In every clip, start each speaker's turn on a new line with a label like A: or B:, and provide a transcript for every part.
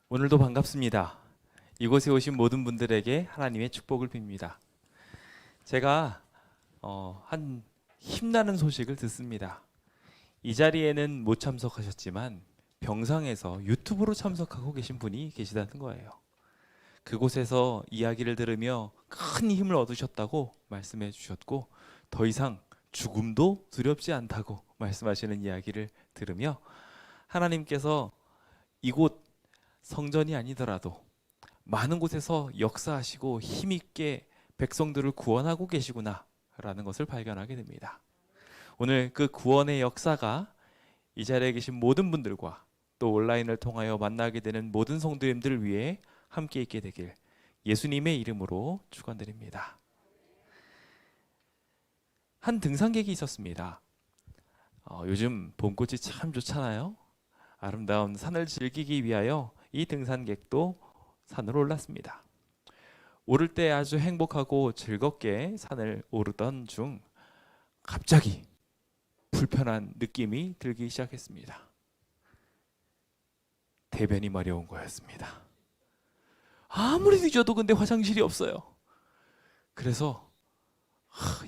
A: 오늘도 반갑습니다. 이곳에 오신 모든 분들에게 하나님의 축복을 빕니다. 제가 한 힘나는 소식을 듣습니다. 이 자리에는 못 참석하셨지만 병상에서 유튜브로 참석하고 계신 분이 계시다는 거예요. 그곳에서 이야기를 들으며 큰 힘을 얻으셨다고 말씀해 주셨고, 더 이상 죽음도 두렵지 않다고 말씀하시는 이야기를 들으며, 하나님께서 이곳 성전이 아니더라도 많은 곳에서 역사하시고 힘있게 백성들을 구원하고 계시구나 라는 것을 발견하게 됩니다. 오늘 그 구원의 역사가 이 자리에 계신 모든 분들과 또 온라인을 통하여 만나게 되는 모든 성도님들을 위해 함께 있게 되길 예수님의 이름으로 축원드립니다. 한 등산객이 있었습니다. 요즘 봄꽃이 참 좋잖아요. 아름다운 산을 즐기기 위하여 이 등산객도 산으로 올랐습니다. 오를 때 아주 행복하고 즐겁게 산을 오르던 중 갑자기 불편한 느낌이 들기 시작했습니다. 대변이 마려운 거였습니다. 아무리 늦어도 근데 화장실이 없어요. 그래서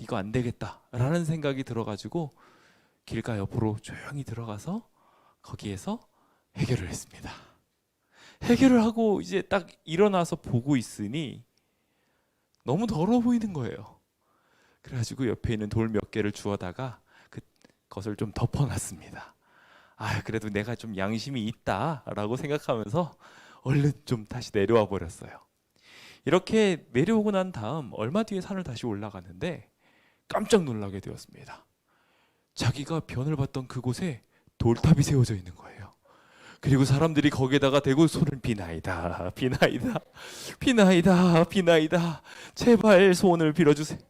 A: 이거 안 되겠다 라는 생각이 들어가지고 길가 옆으로 조용히 들어가서 거기에서 해결을 했습니다. 해결을 하고 이제 딱 일어나서 보고 있으니 너무 더러워 보이는 거예요. 그래가지고 옆에 있는 돌 몇 개를 주워다가 그것을 좀 덮어놨습니다. 그래도 내가 좀 양심이 있다라고 생각하면서 얼른 좀 다시 내려와 버렸어요. 이렇게 내려오고 난 다음 얼마 뒤에 산을 다시 올라갔는데 깜짝 놀라게 되었습니다. 자기가 변을 봤던 그곳에 돌탑이 세워져 있는 거예요. 그리고 사람들이 거기에다가 대고 손을 비나이다, 비나이다, 비나이다, 비나이다, 제발 소원을 빌어주세요.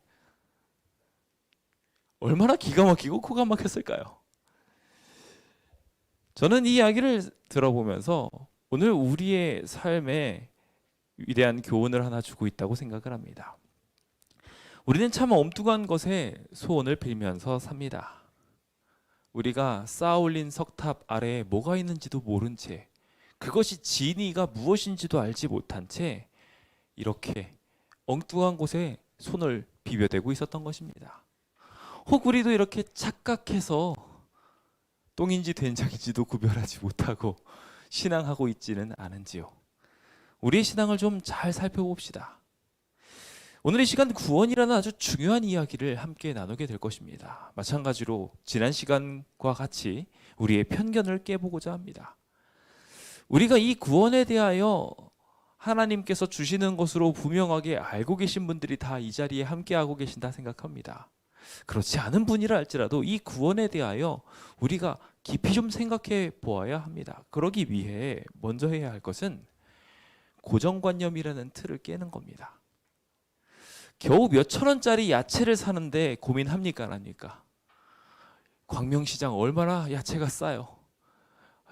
A: 얼마나 기가 막히고 코가 막혔을까요? 저는 이 이야기를 들어보면서 오늘 우리의 삶에 위대한 교훈을 하나 주고 있다고 생각을 합니다. 우리는 참 엉뚱한 것에 소원을 빌면서 삽니다. 우리가 쌓아올린 석탑 아래에 뭐가 있는지도 모른 채, 그것이 진위가 무엇인지도 알지 못한 채 이렇게 엉뚱한 곳에 손을 비벼대고 있었던 것입니다. 혹 우리도 이렇게 착각해서 똥인지 된장인지도 구별하지 못하고 신앙하고 있지는 않은지요. 우리의 신앙을 좀 잘 살펴봅시다. 오늘 이 시간 구원이라는 아주 중요한 이야기를 함께 나누게 될 것입니다. 마찬가지로 지난 시간과 같이 우리의 편견을 깨보고자 합니다. 우리가 이 구원에 대하여 하나님께서 주시는 것으로 분명하게 알고 계신 분들이 다 이 자리에 함께하고 계신다 생각합니다. 그렇지 않은 분이라 할지라도 이 구원에 대하여 우리가 깊이 좀 생각해 보아야 합니다. 그러기 위해 먼저 해야 할 것은 고정관념이라는 틀을 깨는 겁니다. 겨우 몇천 원짜리 야채를 사는데 고민합니까 안 합니까? 광명시장 얼마나 야채가 싸요.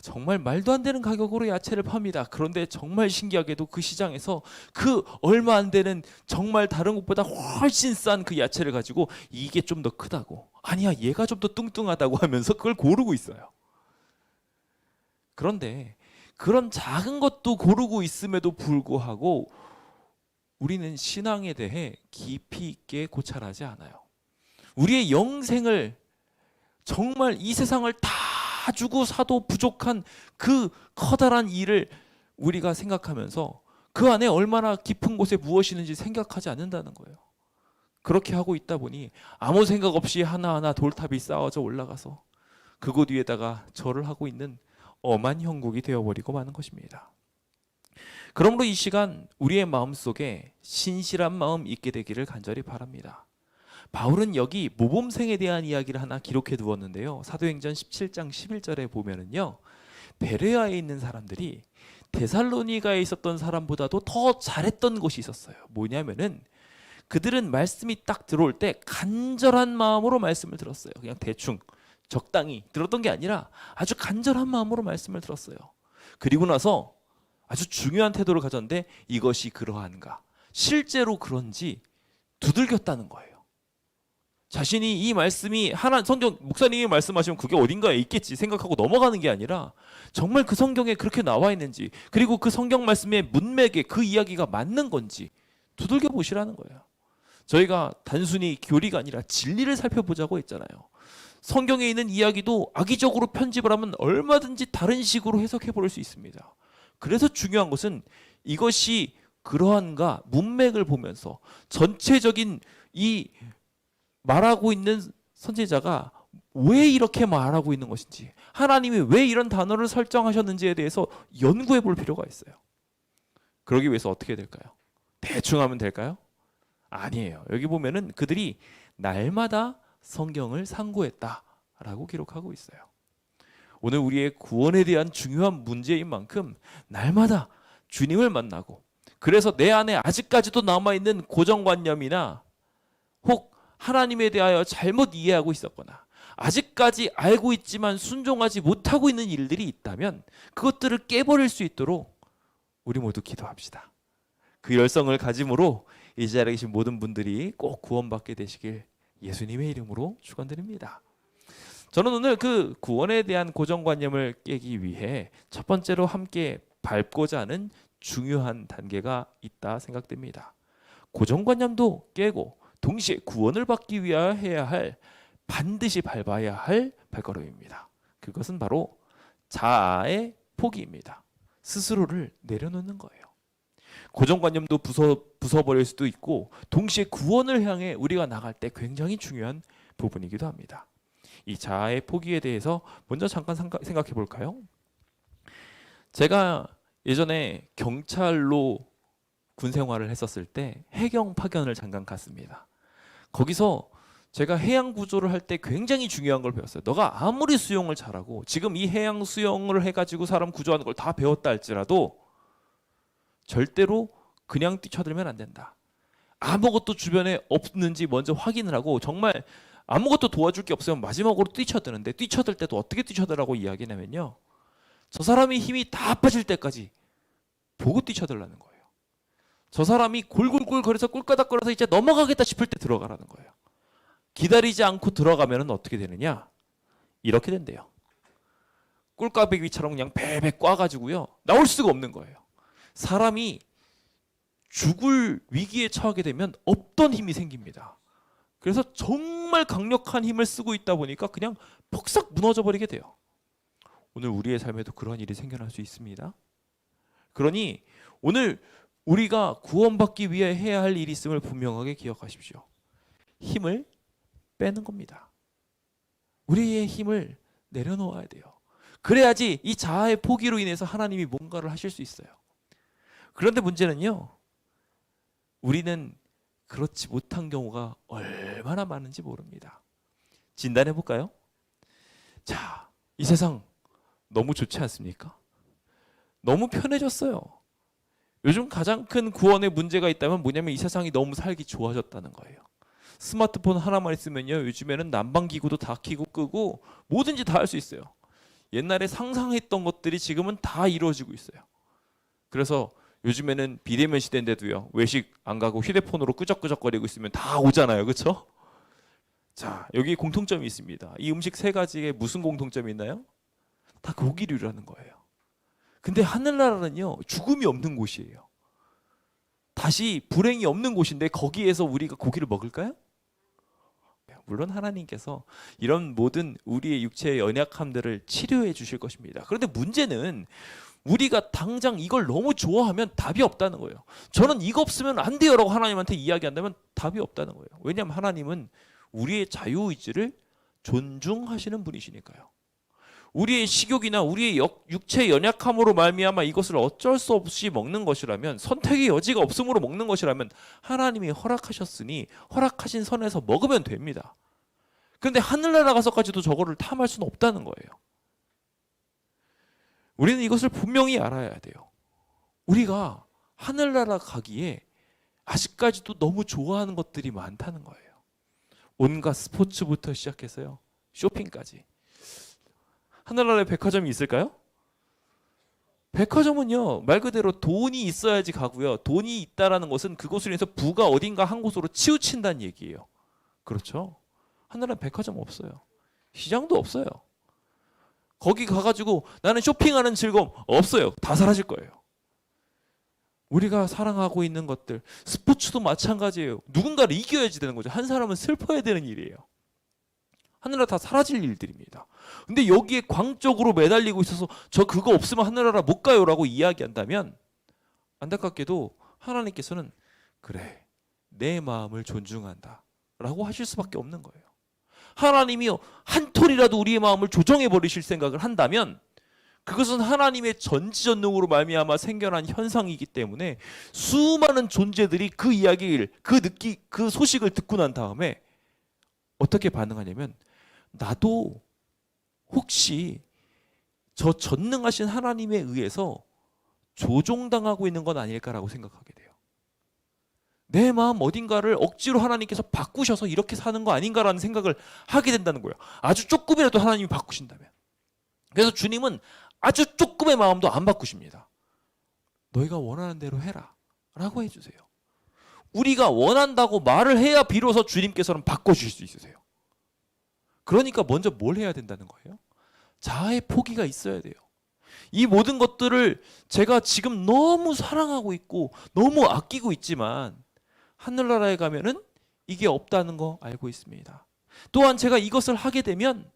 A: 정말 말도 안 되는 가격으로 야채를 팝니다. 그런데 정말 신기하게도 그 시장에서 그 얼마 안 되는 정말 다른 곳보다 훨씬 싼 그 야채를 가지고 이게 좀 더 크다고, 아니야 얘가 좀 더 뚱뚱하다고 하면서 그걸 고르고 있어요. 그런데 그런 작은 것도 고르고 있음에도 불구하고 우리는 신앙에 대해 깊이 있게 고찰하지 않아요. 우리의 영생을, 정말 이 세상을 다 주고 사도 부족한 그 커다란 일을 우리가 생각하면서 그 안에 얼마나 깊은 곳에 무엇이 있는지 생각하지 않는다는 거예요. 그렇게 하고 있다 보니 아무 생각 없이 하나하나 돌탑이 쌓아져 올라가서 그곳 위에다가 절을 하고 있는 엄한 형국이 되어버리고 마는 것입니다. 그러므로 이 시간 우리의 마음속에 신실한 마음 있게 되기를 간절히 바랍니다. 바울은 여기 모범생에 대한 이야기를 하나 기록해 두었는데요. 사도행전 17장 11절에 보면은요, 베레아에 있는 사람들이 데살로니가에 있었던 사람보다도 더 잘했던 곳이 있었어요. 뭐냐면은 그들은 말씀이 딱 들어올 때 간절한 마음으로 말씀을 들었어요. 그냥 대충 적당히 들었던 게 아니라 아주 간절한 마음으로 말씀을 들었어요. 그리고 나서 아주 중요한 태도를 가졌는데 이것이 그러한가, 실제로 그런지 두들겼다는 거예요. 자신이 이 말씀이 하나 성경 목사님이 말씀하시면 그게 어딘가에 있겠지 생각하고 넘어가는 게 아니라 정말 그 성경에 그렇게 나와 있는지, 그리고 그 성경 말씀의 문맥에 그 이야기가 맞는 건지 두들겨 보시라는 거예요. 저희가 단순히 교리가 아니라 진리를 살펴보자고 했잖아요. 성경에 있는 이야기도 악의적으로 편집을 하면 얼마든지 다른 식으로 해석해 볼 수 있습니다. 그래서 중요한 것은 이것이 그러한가 문맥을 보면서 전체적인 이 말하고 있는 선지자가 왜 이렇게 말하고 있는 것인지, 하나님이 왜 이런 단어를 설정하셨는지에 대해서 연구해 볼 필요가 있어요. 그러기 위해서 어떻게 될까요? 대충 하면 될까요? 아니에요. 여기 보면은 그들이 날마다 성경을 상고했다라고 기록하고 있어요. 오늘 우리의 구원에 대한 중요한 문제인 만큼 날마다 주님을 만나고, 그래서 내 안에 아직까지도 남아있는 고정관념이나 혹 하나님에 대하여 잘못 이해하고 있었거나 아직까지 알고 있지만 순종하지 못하고 있는 일들이 있다면 그것들을 깨버릴 수 있도록 우리 모두 기도합시다. 그 열성을 가짐으로 이 자리에 계신 모든 분들이 꼭 구원받게 되시길 예수님의 이름으로 축원드립니다. 저는 오늘 그 구원에 대한 고정관념을 깨기 위해 첫 번째로 함께 밟고자 하는 중요한 단계가 있다 생각됩니다. 고정관념도 깨고 동시에 구원을 받기 위하여 해야 할, 반드시 밟아야 할 발걸음입니다. 그것은 바로 자아의 포기입니다. 스스로를 내려놓는 거예요. 고정관념도 부숴버릴 수도 있고 동시에 구원을 향해 우리가 나갈 때 굉장히 중요한 부분이기도 합니다. 이 자아의 포기에 대해서 먼저 잠깐 생각해 볼까요? 제가 예전에 경찰로 군 생활을 했었을 때 해경 파견을 잠깐 갔습니다. 거기서 제가 해양 구조를 할 때 굉장히 중요한 걸 배웠어요. 너가 아무리 수영을 잘하고 지금 이 해양 수영을 해가지고 사람 구조하는 걸 다 배웠다 할지라도 절대로 그냥 뛰쳐들면 안 된다. 아무것도 주변에 없는지 먼저 확인을 하고, 정말 아무것도 도와줄 게 없으면 마지막으로 뛰쳐드는데, 뛰쳐들 때도 어떻게 뛰쳐들라고 이야기냐면요, 저 사람이 힘이 다 빠질 때까지 보고 뛰쳐들라는 거예요. 저 사람이 골골골 거려서 꿀까닥거려서 이제 넘어가겠다 싶을 때 들어가라는 거예요. 기다리지 않고 들어가면 어떻게 되느냐, 이렇게 된대요. 꿀까베기처럼 그냥 배배 꽈가지고요 나올 수가 없는 거예요. 사람이 죽을 위기에 처하게 되면 없던 힘이 생깁니다. 그래서 정말 강력한 힘을 쓰고 있다 보니까 그냥 퍽싹 무너져 버리게 돼요. 오늘 우리의 삶에도 그런 일이 생겨날 수 있습니다. 그러니 오늘 우리가 구원받기 위해 해야 할 일이 있음을 분명하게 기억하십시오. 힘을 빼는 겁니다. 우리의 힘을 내려놓아야 돼요. 그래야지 이 자아의 포기로 인해서 하나님이 뭔가를 하실 수 있어요. 그런데 문제는요, 우리는 그렇지 못한 경우가 얼마나 많은지 모릅니다. 진단해 볼까요? 자, 이 세상 너무 좋지 않습니까? 너무 편해졌어요. 요즘 가장 큰 구원의 문제가 있다면 뭐냐면 이 세상이 너무 살기 좋아졌다는 거예요. 스마트폰 하나만 있으면요, 요즘에는 난방기구도 다 켜고 끄고 뭐든지 다 할 수 있어요. 옛날에 상상했던 것들이 지금은 다 이루어지고 있어요. 그래서 요즘에는 비대면 시대인데도요, 외식 안 가고 휴대폰으로 끄적끄적거리고 있으면 다 오잖아요. 그렇죠? 자, 여기 공통점이 있습니다. 이 음식 세 가지에 무슨 공통점이 있나요? 다 고기류라는 거예요. 근데 하늘나라는요, 죽음이 없는 곳이에요. 다시 불행이 없는 곳인데 거기에서 우리가 고기를 먹을까요? 물론 하나님께서 이런 모든 우리의 육체의 연약함들을 치료해 주실 것입니다. 그런데 문제는 우리가 당장 이걸 너무 좋아하면 답이 없다는 거예요. 저는 이거 없으면 안 돼요 라고 하나님한테 이야기한다면 답이 없다는 거예요. 왜냐하면 하나님은 우리의 자유의지를 존중하시는 분이시니까요. 우리의 식욕이나 우리의 육체의 연약함으로 말미암아 이것을 어쩔 수 없이 먹는 것이라면, 선택의 여지가 없음으로 먹는 것이라면 하나님이 허락하셨으니 허락하신 선에서 먹으면 됩니다. 그런데 하늘나라 가서까지도 저거를 탐할 수는 없다는 거예요. 우리는 이것을 분명히 알아야 돼요. 우리가 하늘나라 가기에 아직까지도 너무 좋아하는 것들이 많다는 거예요. 온갖 스포츠부터 시작해서요, 쇼핑까지. 하늘나라에 백화점이 있을까요? 백화점은요, 말 그대로 돈이 있어야지 가고요, 돈이 있다라는 것은 그곳을 인해서 부가 어딘가 한 곳으로 치우친다는 얘기예요. 그렇죠? 하늘나라에 백화점 없어요. 시장도 없어요. 거기 가가지고 나는 쇼핑하는 즐거움 없어요. 다 사라질 거예요. 우리가 사랑하고 있는 것들, 스포츠도 마찬가지예요. 누군가를 이겨야지 되는 거죠. 한 사람은 슬퍼야 되는 일이에요. 하늘나라 다 사라질 일들입니다. 근데 여기에 광적으로 매달리고 있어서 저 그거 없으면 하늘나라 못 가요라고 이야기한다면 안타깝게도 하나님께서는 그래, 내 마음을 존중한다 라고 하실 수밖에 없는 거예요. 하나님이요, 한 톨이라도 우리의 마음을 조정해 버리실 생각을 한다면 그것은 하나님의 전지전능으로 말미암아 생겨난 현상이기 때문에 수많은 존재들이 그 이야기를, 그 소식을 듣고 난 다음에 어떻게 반응하냐면 나도 혹시 저 전능하신 하나님에 의해서 조종당하고 있는 건 아닐까라고 생각하게 돼요. 내 마음 어딘가를 억지로 하나님께서 바꾸셔서 이렇게 사는 거 아닌가라는 생각을 하게 된다는 거예요. 아주 조금이라도 하나님이 바꾸신다면. 그래서 주님은 아주 조금의 마음도 안 바꾸십니다. 너희가 원하는 대로 해라 라고 해주세요. 우리가 원한다고 말을 해야 비로소 주님께서는 바꿔주실 수 있으세요. 그러니까 먼저 뭘 해야 된다는 거예요? 자아의 포기가 있어야 돼요. 이 모든 것들을 제가 지금 너무 사랑하고 있고 너무 아끼고 있지만 하늘나라에 가면은 이게 없다는 거 알고 있습니다. 또한 제가 이것을 하게 되면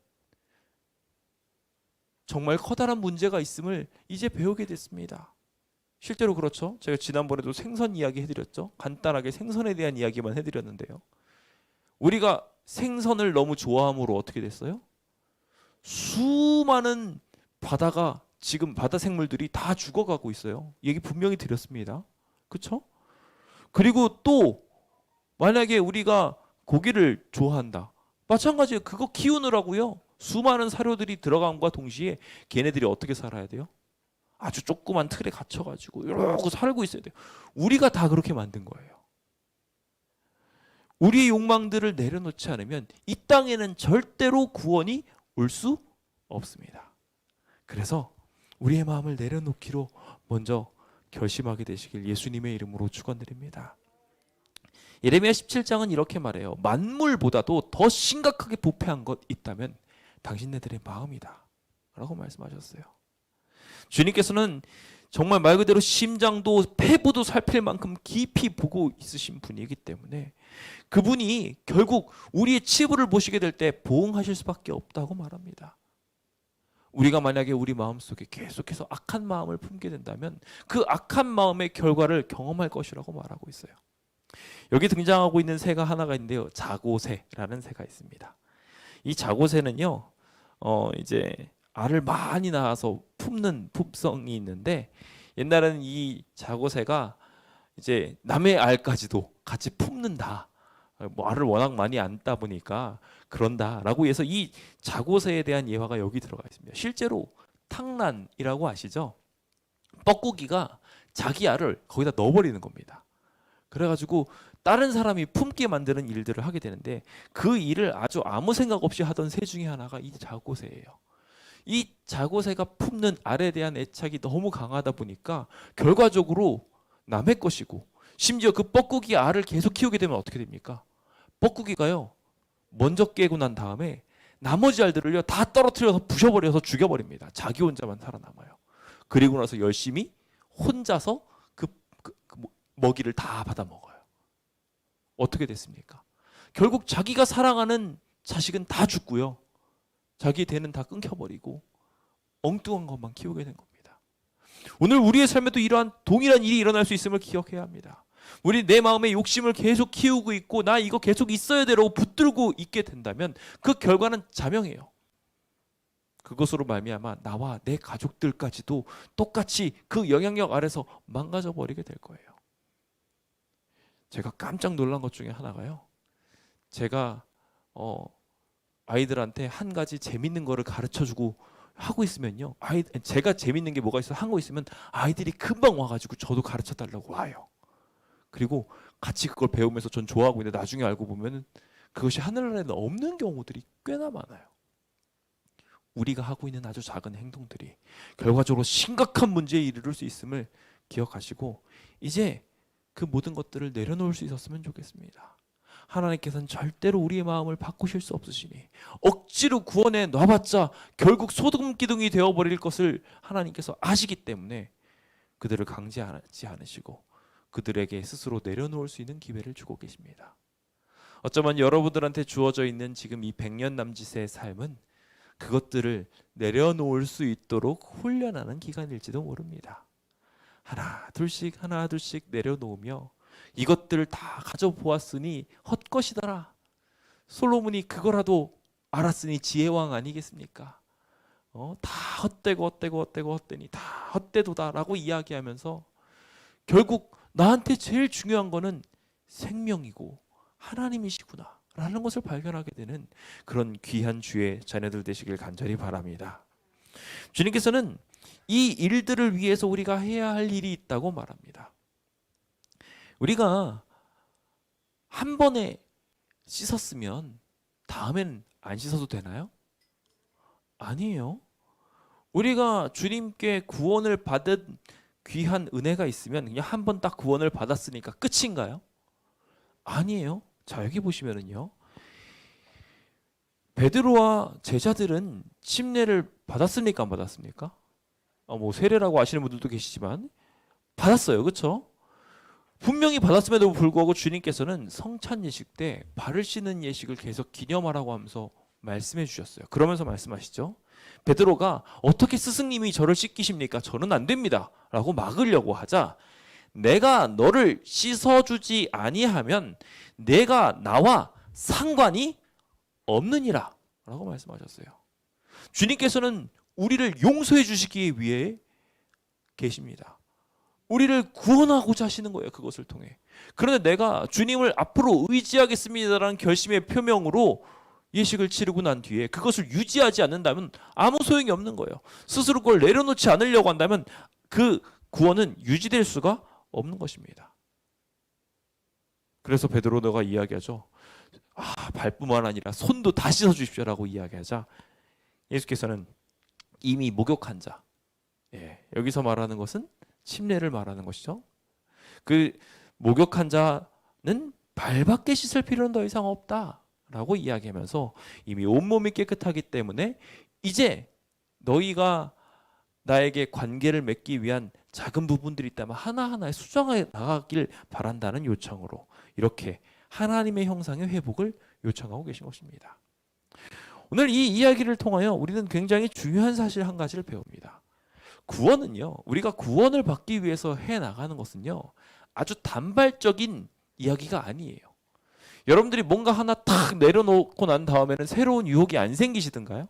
A: 정말 커다란 문제가 있음을 이제 배우게 됐습니다. 실제로 그렇죠. 제가 지난번에도 생선 이야기 해드렸죠. 간단하게 생선에 대한 이야기만 해드렸는데요. 우리가 생선을 너무 좋아함으로 어떻게 됐어요? 수많은 바다가 지금 바다 생물들이 다 죽어가고 있어요. 얘기 분명히 드렸습니다. 그렇죠? 그리고 또 만약에 우리가 고기를 좋아한다. 마찬가지예요. 그거 키우느라고요. 수많은 사료들이 들어감과 동시에 걔네들이 어떻게 살아야 돼요? 아주 조그만 틀에 갇혀가지고 이러고 살고 있어야 돼요. 우리가 다 그렇게 만든 거예요. 우리의 욕망들을 내려놓지 않으면 이 땅에는 절대로 구원이 올 수 없습니다. 그래서 우리의 마음을 내려놓기로 먼저 결심하게 되시길 예수님의 이름으로 축원드립니다. 예레미야 17장은 이렇게 말해요. 만물보다도 더 심각하게 부패한 것 있다면 당신네들의 마음이다 라고 말씀하셨어요. 주님께서는 정말 말 그대로 심장도 폐부도 살필 만큼 깊이 보고 있으신 분이기 때문에 그분이 결국 우리의 치부를 보시게 될 때 보응하실 수밖에 없다고 말합니다. 우리가 만약에 우리 마음속에 계속해서 악한 마음을 품게 된다면 그 악한 마음의 결과를 경험할 것이라고 말하고 있어요. 여기 등장하고 있는 새가 하나가 있는데요. 자고새라는 새가 있습니다. 이 자고새는요, 이제 알을 많이 낳아서 품는 품성이 있는데 옛날에는 이 자고새가 이제 남의 알까지도 같이 품는다. 뭐 알을 워낙 많이 안다 보니까 그런다라고 해서 이 자고새에 대한 예화가 여기 들어가 있습니다. 실제로 탕란이라고 아시죠? 뻐꾸기가 자기 알을 거기다 넣어버리는 겁니다. 그래가지고 다른 사람이 품게 만드는 일들을 하게 되는데 그 일을 아주 아무 생각 없이 하던 새 중에 하나가 이 자고새예요. 이 자고새가 품는 알에 대한 애착이 너무 강하다 보니까 결과적으로 남의 것이고 심지어 그 뻐꾸기 알을 계속 키우게 되면 어떻게 됩니까? 뻐꾸기가요 먼저 깨고 난 다음에 나머지 알들을요 다 떨어뜨려서 부셔버려서 죽여버립니다. 자기 혼자만 살아남아요. 그리고 나서 열심히 혼자서 그 먹이를 다 받아 먹어요. 어떻게 됐습니까? 결국 자기가 사랑하는 자식은 다 죽고요. 자기 대는 다 끊겨버리고 엉뚱한 것만 키우게 된 겁니다. 오늘 우리의 삶에도 이러한 동일한 일이 일어날 수 있음을 기억해야 합니다. 우리 내 마음의 욕심을 계속 키우고 있고 나 이거 계속 있어야 되라고 붙들고 있게 된다면 그 결과는 자명해요. 그것으로 말미암아 나와 내 가족들까지도 똑같이 그 영향력 아래서 망가져 버리게 될 거예요. 제가 깜짝 놀란 것 중에 하나가요. 제가 아이들한테 한 가지 재밌는 거를 가르쳐주고 하고 있으면요. 제가 재밌는 게 뭐가 있어 하고 있으면 아이들이 금방 와가지고 저도 가르쳐 달라고 와요. 그리고 같이 그걸 배우면서 전 좋아하고 있는데 나중에 알고 보면 그것이 하늘나라에는 없는 경우들이 꽤나 많아요. 우리가 하고 있는 아주 작은 행동들이 결과적으로 심각한 문제에 이르를 수 있음을 기억하시고 이제 그 모든 것들을 내려놓을 수 있었으면 좋겠습니다. 하나님께서는 절대로 우리의 마음을 바꾸실 수 없으시니 억지로 구원해 놔봤자 결국 소금 기둥이 되어버릴 것을 하나님께서 아시기 때문에 그들을 강제하지 않으시고 그들에게 스스로 내려놓을 수 있는 기회를 주고 계십니다. 어쩌면 여러분들한테 주어져 있는 지금 이 100년 남짓의 삶은 그것들을 내려놓을 수 있도록 훈련하는 기간일지도 모릅니다. 하나 둘씩 내려놓으며 이것들을 다 가져보았으니 헛것이더라. 솔로몬이 그거라도 알았으니 지혜왕 아니겠습니까? 다 헛되니 다 헛되도다라고 이야기하면서 결국 나한테 제일 중요한 거는 생명이고 하나님이시구나 라는 것을 발견하게 되는 그런 귀한 주의 자녀들 되시길 간절히 바랍니다. 주님께서는 이 일들을 위해서 우리가 해야 할 일이 있다고 말합니다. 우리가 한 번에 씻었으면 다음엔 안 씻어도 되나요? 아니에요. 우리가 주님께 구원을 받은 귀한 은혜가 있으면 그냥 한 번 딱 구원을 받았으니까 끝인가요? 아니에요. 자, 여기 보시면은요, 베드로와 제자들은 침례를 받았습니까? 안 받았습니까? 뭐 세례라고 아시는 분들도 계시지만 받았어요. 그렇죠? 분명히 받았음에도 불구하고 주님께서는 성찬 예식 때 발을 씻는 예식을 계속 기념하라고 하면서 말씀해 주셨어요. 그러면서 말씀하시죠. 베드로가 어떻게 스승님이 저를 씻기십니까? 저는 안 됩니다 라고 막으려고 하자, 내가 너를 씻어주지 아니하면 내가 나와 상관이 없느니라 라고 말씀하셨어요. 주님께서는 우리를 용서해 주시기 위해 계십니다. 우리를 구원하고자 하시는 거예요. 그것을 통해. 그런데 내가 주님을 앞으로 의지하겠습니다라는 결심의 표명으로 예식을 치르고 난 뒤에 그것을 유지하지 않는다면 아무 소용이 없는 거예요. 스스로 그걸 내려놓지 않으려고 한다면 그 구원은 유지될 수가 없는 것입니다. 그래서 베드로가 이야기하죠. 발뿐만 아니라 손도 다 씻어 주십시오라고 이야기하자 예수께서는 이미 목욕한 자, 여기서 말하는 것은 침례를 말하는 것이죠. 그 목욕한 자는 발밖에 씻을 필요는 더 이상 없다라고 이야기하면서 이미 온몸이 깨끗하기 때문에 이제 너희가 나에게 관계를 맺기 위한 작은 부분들이 있다면 하나하나 수정해 나가길 바란다는 요청으로 이렇게 하나님의 형상의 회복을 요청하고 계신 것입니다. 오늘 이 이야기를 통하여 우리는 굉장히 중요한 사실 한 가지를 배웁니다. 구원은요, 우리가 구원을 받기 위해서 해나가는 것은요, 아주 단발적인 이야기가 아니에요. 여러분들이 뭔가 하나 탁 내려놓고 난 다음에는 새로운 유혹이 안 생기시던가요?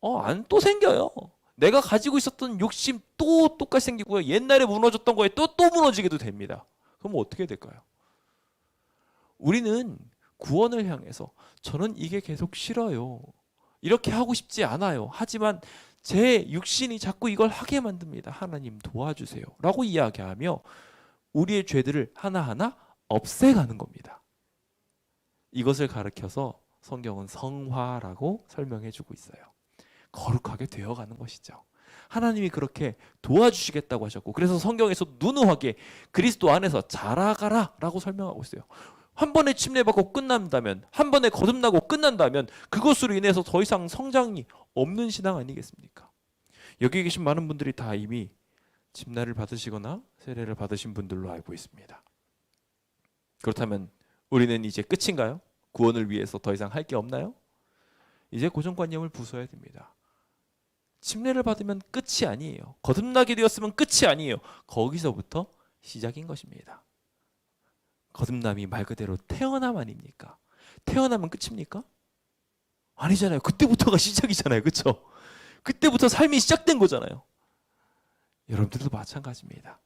A: 안 또 생겨요. 내가 가지고 있었던 욕심 또 똑같이 생기고요. 옛날에 무너졌던 거에 또 무너지게도 됩니다. 그럼 어떻게 될까요? 우리는 구원을 향해서 저는 이게 계속 싫어요. 이렇게 하고 싶지 않아요. 하지만 제 육신이 자꾸 이걸 하게 만듭니다. 하나님 도와주세요 라고 이야기하며 우리의 죄들을 하나하나 없애가는 겁니다. 이것을 가르쳐서 성경은 성화라고 설명해 주고 있어요. 거룩하게 되어가는 것이죠. 하나님이 그렇게 도와주시겠다고 하셨고, 그래서 성경에서 누누하게 그리스도 안에서 자라가라 라고 설명하고 있어요. 한 번에 침례받고 끝난다면, 한 번에 거듭나고 끝난다면 그것으로 인해서 더 이상 성장이 없는 신앙 아니겠습니까? 여기 계신 많은 분들이 다 이미 침례를 받으시거나 세례를 받으신 분들로 알고 있습니다. 그렇다면 우리는 이제 끝인가요? 구원을 위해서 더 이상 할 게 없나요? 이제 고정관념을 부숴야 됩니다. 침례를 받으면 끝이 아니에요. 거듭나게 되었으면 끝이 아니에요. 거기서부터 시작인 것입니다. 거듭남이 말 그대로 태어남 아닙니까? 태어나면 끝입니까? 아니잖아요. 그때부터가 시작이잖아요. 그렇죠? 그때부터 삶이 시작된 거잖아요. 여러분들도 마찬가지입니다.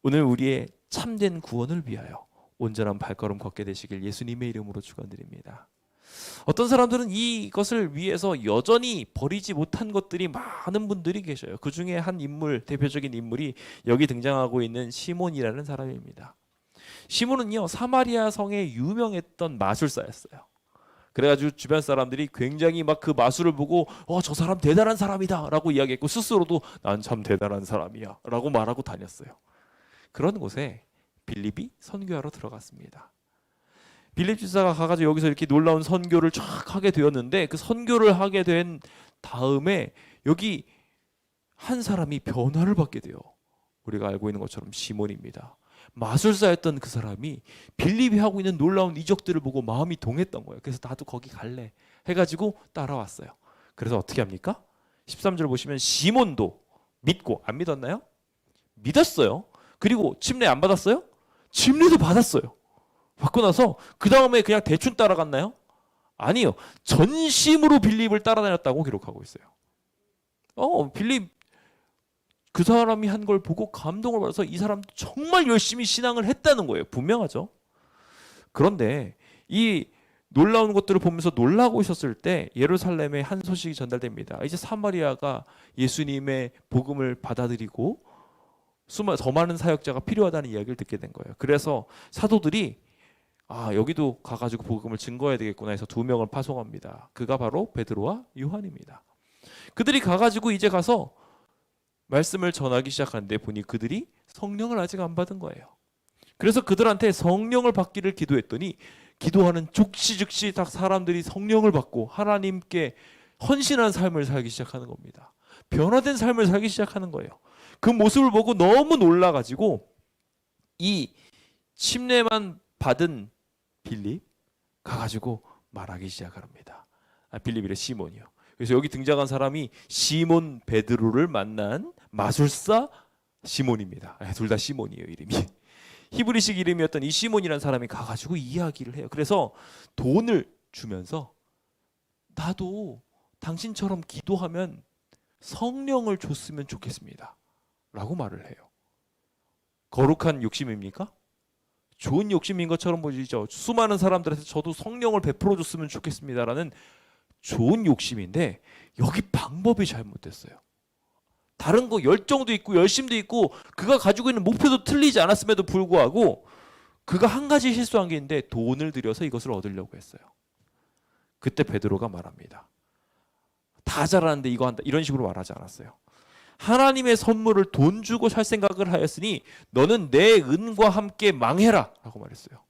A: 오늘 우리의 참된 구원을 위하여 온전한 발걸음 걷게 되시길 예수님의 이름으로 축원드립니다. 어떤 사람들은 이것을 위해서 여전히 버리지 못한 것들이 많은 분들이 계셔요. 그 중에 한 인물, 대표적인 인물이 여기 등장하고 있는 시몬이라는 사람입니다. 시몬은요, 사마리아 성에 유명했던 마술사였어요. 그래가지고 주변 사람들이 굉장히 막 그 마술을 보고 저 사람 대단한 사람이다 라고 이야기했고, 스스로도 난 참 대단한 사람이야 라고 말하고 다녔어요. 그런 곳에 빌립이 선교하러 들어갔습니다. 빌립 집사가 가가지고 여기서 이렇게 놀라운 선교를 쫙 하게 되었는데, 그 선교를 하게 된 다음에 여기 한 사람이 변화를 받게 돼요. 우리가 알고 있는 것처럼 시몬입니다. 마술사였던 그 사람이 빌립이 하고 있는 놀라운 이적들을 보고 마음이 동했던 거예요. 그래서 나도 거기 갈래 해가지고 따라왔어요. 그래서 어떻게 합니까? 13절 보시면 시몬도 믿고, 안 믿었나요? 믿었어요. 그리고 침례 안 받았어요? 침례도 받았어요. 받고 나서 그 다음에 그냥 대충 따라갔나요? 아니요. 전심으로 빌립을 따라다녔다고 기록하고 있어요. 빌립 그 사람이 한 걸 보고 감동을 받아서 이 사람도 정말 열심히 신앙을 했다는 거예요. 분명하죠. 그런데 이 놀라운 것들을 보면서 놀라고 있었을 때 예루살렘에 한 소식이 전달됩니다. 이제 사마리아가 예수님의 복음을 받아들이고 더 많은 사역자가 필요하다는 이야기를 듣게 된 거예요. 그래서 사도들이 여기도 가가지고 복음을 증거해야 되겠구나 해서 2명을 파송합니다. 그가 바로 베드로와 요한입니다. 그들이 가가지고 이제 가서 말씀을 전하기 시작하는데 보니 그들이 성령을 아직 안 받은 거예요. 그래서 그들한테 성령을 받기를 기도했더니 기도하는 즉시 딱 사람들이 성령을 받고 하나님께 헌신한 삶을 살기 시작하는 겁니다. 변화된 삶을 살기 시작하는 거예요. 그 모습을 보고 너무 놀라가지고 이 침례만 받은 빌립 가가지고 말하기 시작합니다. 빌립이래, 시몬이요. 그래서 여기 등장한 사람이 시몬 베드로를 만난 마술사 시몬입니다. 둘 다 시몬이에요, 이름이. 히브리식 이름이었던 이 시몬이라는 사람이 가가지고 이야기를 해요. 그래서 돈을 주면서 나도 당신처럼 기도하면 성령을 줬으면 좋겠습니다 라고 말을 해요. 거룩한 욕심입니까? 좋은 욕심인 것처럼 보이죠. 수많은 사람들한테 저도 성령을 베풀어 줬으면 좋겠습니다라는 좋은 욕심인데 여기 방법이 잘못됐어요. 다른 거 열정도 있고 열심도 있고 그가 가지고 있는 목표도 틀리지 않았음에도 불구하고 그가 한 가지 실수한 게 있는데 돈을 들여서 이것을 얻으려고 했어요. 그때 베드로가 말합니다. 다 잘하는데 이거 한다, 이런 식으로 말하지 않았어요. 하나님의 선물을 돈 주고 살 생각을 하였으니 너는 내 은과 함께 망해라 라고 말했어요.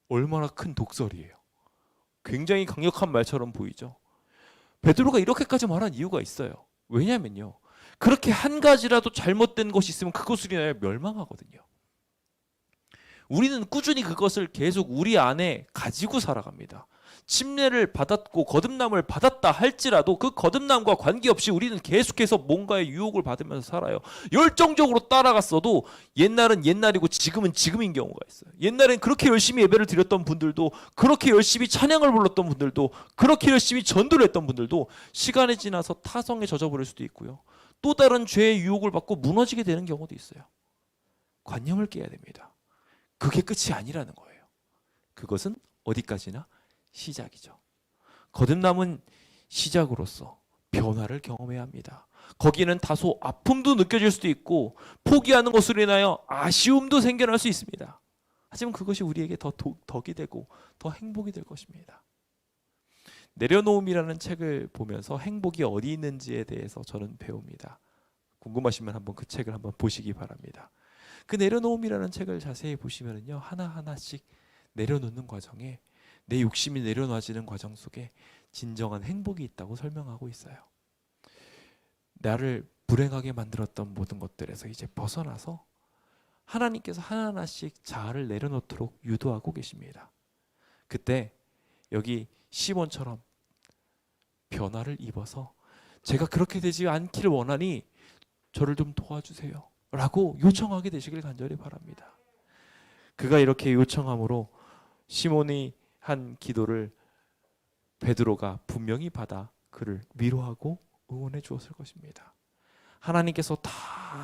A: 얼마나 큰 독설이에요. 굉장히 강력한 말처럼 보이죠. 베드로가 이렇게까지 말한 이유가 있어요. 왜냐면요, 그렇게 한 가지라도 잘못된 것이 있으면 그것을 인하여 멸망하거든요. 우리는 꾸준히 그것을 계속 우리 안에 가지고 살아갑니다. 침례를 받았고 거듭남을 받았다 할지라도 그 거듭남과 관계없이 우리는 계속해서 뭔가의 유혹을 받으면서 살아요. 열정적으로 따라갔어도 옛날은 옛날이고 지금은 지금인 경우가 있어요. 옛날엔 그렇게 열심히 예배를 드렸던 분들도, 그렇게 열심히 찬양을 불렀던 분들도, 그렇게 열심히 전도를 했던 분들도 시간이 지나서 타성에 젖어버릴 수도 있고요. 또 다른 죄의 유혹을 받고 무너지게 되는 경우도 있어요. 관념을 깨야 됩니다. 그게 끝이 아니라는 거예요. 그것은 어디까지나 시작이죠. 거듭남은 시작으로서 변화를 경험해야 합니다. 거기는 다소 아픔도 느껴질 수도 있고 포기하는 것으로 인하여 아쉬움도 생겨날 수 있습니다. 하지만 그것이 우리에게 더 덕이 되고 더 행복이 될 것입니다. 내려놓음이라는 책을 보면서 행복이 어디 있는지에 대해서 저는 배웁니다. 궁금하시면 한번 그 책을 한번 보시기 바랍니다. 그 내려놓음이라는 책을 자세히 보시면요, 하나하나씩 내려놓는 과정에 내 욕심이 내려놔지는 과정 속에 진정한 행복이 있다고 설명하고 있어요. 나를 불행하게 만들었던 모든 것들에서 이제 벗어나서 하나님께서 하나하나씩 자아를 내려놓도록 유도하고 계십니다. 그때 여기 시몬처럼 변화를 입어서 제가 그렇게 되지 않기를 원하니 저를 좀 도와주세요 라고 요청하게 되시길 간절히 바랍니다. 그가 이렇게 요청함으로 시몬이 한 기도를 베드로가 분명히 받아 그를 위로하고 응원해 주었을 것입니다. 하나님께서 다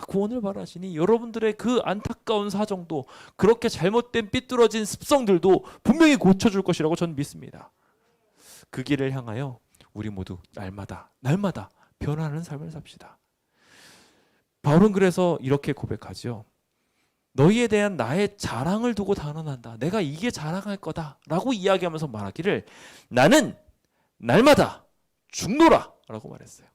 A: 구원을 바라시니 여러분들의 그 안타까운 사정도, 그렇게 잘못된 삐뚤어진 습성들도 분명히 고쳐줄 것이라고 저는 믿습니다. 그 길을 향하여 우리 모두 날마다 변화하는 삶을 삽시다. 바울은 그래서 이렇게 고백하죠. 너희에 대한 나의 자랑을 두고 단언한다. 내가 이게 자랑할 거다 라고 이야기하면서 말하기를, 나는 날마다 죽노라 라고 말했어요.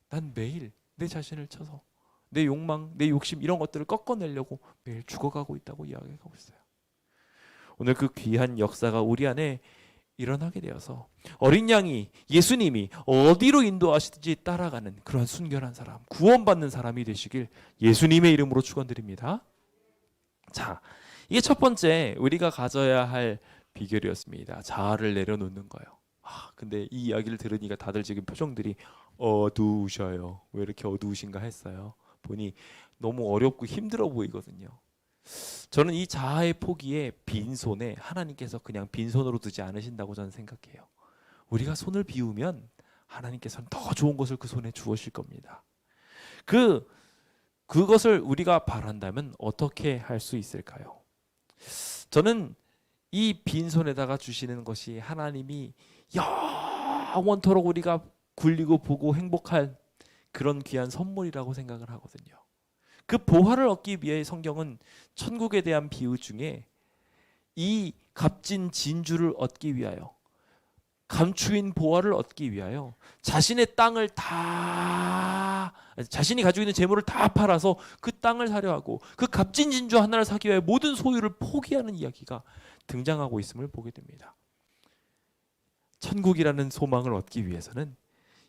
A: 난 매일 내 자신을 쳐서 내 욕망, 내 욕심 이런 것들을 꺾어내려고 매일 죽어가고 있다고 이야기하고 있어요. 오늘 그 귀한 역사가 우리 안에 일어나게 되어서 어린 양이 예수님이 어디로 인도하시든지 따라가는 그런 순결한 사람, 구원받는 사람이 되시길 예수님의 이름으로 축원드립니다. 자, 이게 첫 번째 우리가 가져야 할 비결이었습니다. 자아를 내려놓는 거예요. 근데 이 이야기를 들으니까 다들 지금 표정들이 어두우셔요. 왜 이렇게 어두우신가 했어요. 보니 너무 어렵고 힘들어 보이거든요. 저는 이 자아의 포기에 빈손에 하나님께서 그냥 빈손으로 두지 않으신다고 저는 생각해요. 우리가 손을 비우면 하나님께서는 더 좋은 것을 그 손에 주으실 겁니다. 그것을 우리가 바란다면 어떻게 할 수 있을까요? 저는 이 빈손에다가 주시는 것이 하나님이 영원토록 우리가 굴리고 보고 행복한 그런 귀한 선물이라고 생각을 하거든요. 그 보화를 얻기 위해 성경은 천국에 대한 비유 중에 이 값진 진주를 얻기 위하여, 감추인 보화를 얻기 위하여 자신의 땅을 다, 자신이 가지고 있는 재물을 다 팔아서 그 땅을 사려 하고 그 값진 진주 하나를 사기 위해 모든 소유를 포기하는 이야기가 등장하고 있음을 보게 됩니다. 천국이라는 소망을 얻기 위해서는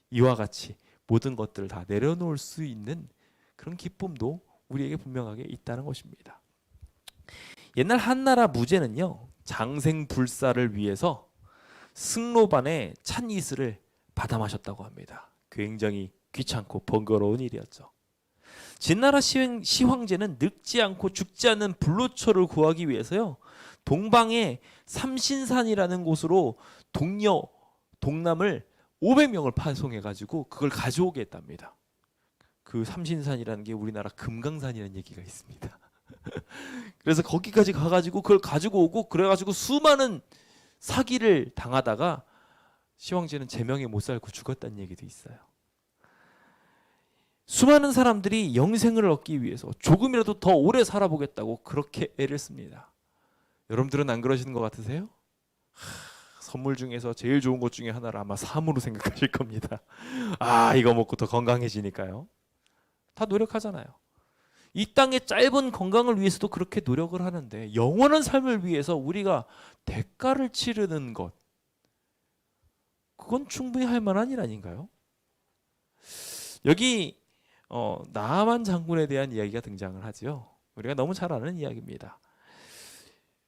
A: 이와 같이 모든 것들을 다 내려놓을 수 있는 그런 기쁨도 우리에게 분명하게 있다는 것입니다. 옛날 한나라 무제는요, 장생불사를 위해서 승로반에 찬 이슬을 받아 마셨다고 합니다. 굉장히 귀찮고 번거로운 일이었죠. 진나라 시황제는 늙지 않고 죽지 않는 불로초를 구하기 위해서요, 동방의 삼신산이라는 곳으로 동남을 500명을 파송해가지고 그걸 가져오게 했답니다. 그 삼신산이라는 게 우리나라 금강산이라는 얘기가 있습니다. 그래서 거기까지 가가지고 그걸 가지고 오고, 그래가지고 수많은 사기를 당하다가 시황제는 제명에 못 살고 죽었다는 얘기도 있어요. 수많은 사람들이 영생을 얻기 위해서 조금이라도 더 오래 살아보겠다고 그렇게 애를 씁니다. 여러분들은 안 그러시는 것 같으세요? 선물 중에서 제일 좋은 것 중에 하나를 아마 삶으로 생각하실 겁니다. 이거 먹고 더 건강해지니까요. 다 노력하잖아요. 이 땅의 짧은 건강을 위해서도 그렇게 노력을 하는데, 영원한 삶을 위해서 우리가 대가를 치르는 것, 그건 충분히 할 만한 일 아닌가요? 여기 나아만 장군에 대한 이야기가 등장을 하죠. 우리가 너무 잘 아는 이야기입니다.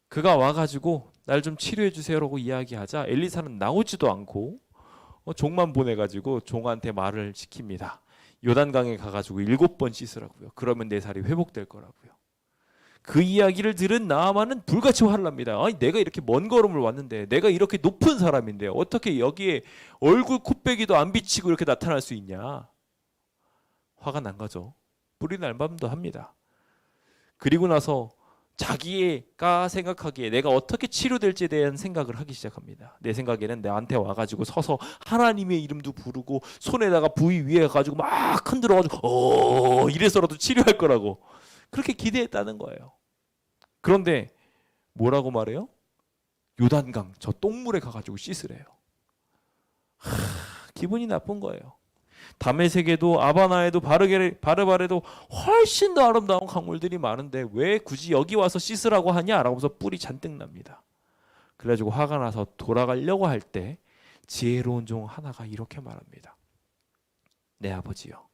A: 그가 와가지고 날 좀 치료해 주세요라고 이야기하자 엘리사는 나오지도 않고 종만 보내가지고 종한테 말을 시킵니다. 요단강에 가가지고 7번 씻으라고요. 그러면 내 살이 회복될 거라고요. 그 이야기를 들은 나아만은 불같이 화를 납니다. 아니, 내가 이렇게 먼 걸음을 왔는데, 내가 이렇게 높은 사람인데 어떻게 여기에 얼굴 코빼기도 안 비치고 이렇게 나타날 수 있냐. 화가 난 거죠. 뿌리 날밤도 합니다. 그리고 나서 자기가 생각하기에 내가 어떻게 치료될지에 대한 생각을 하기 시작합니다. 내 생각에는 나한테 와가지고 서서 하나님의 이름도 부르고 손에다가 부위 위에 가지고 막 흔들어가지고 이래서라도 치료할 거라고 그렇게 기대했다는 거예요. 그런데 뭐라고 말해요? 요단강 저 똥물에 가가지고 씻으래요. 기분이 나쁜 거예요. 다메섹에도 아바나에도 바르바레도 훨씬 더 아름다운 강물들이 많은데 왜 굳이 여기 와서 씻으라고 하냐라고 해서 뿔이 잔뜩 납니다. 그래가지고 화가 나서 돌아가려고 할 때 지혜로운 종 하나가 이렇게 말합니다. 내 아버지여,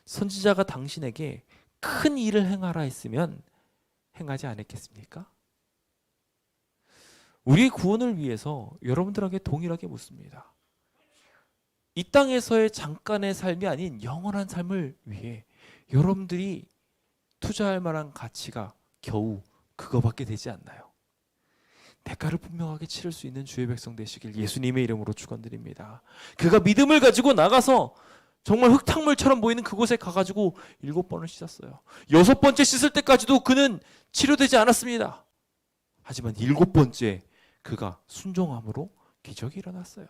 A: 선지자가 당신에게 큰 일을 행하라 했으면 행하지 않았겠습니까? 우리의 구원을 위해서 여러분들에게 동일하게 묻습니다. 이 땅에서의 잠깐의 삶이 아닌 영원한 삶을 위해 여러분들이 투자할 만한 가치가 겨우 그거밖에 되지 않나요? 대가를 분명하게 치를 수 있는 주의 백성 되시길 예수님의 이름으로 축원드립니다. 그가 믿음을 가지고 나가서 정말 흙탕물처럼 보이는 그곳에 가가지고 7번을 씻었어요. 6번째 씻을 때까지도 그는 치료되지 않았습니다. 하지만 7번째 그가 순종함으로 기적이 일어났어요.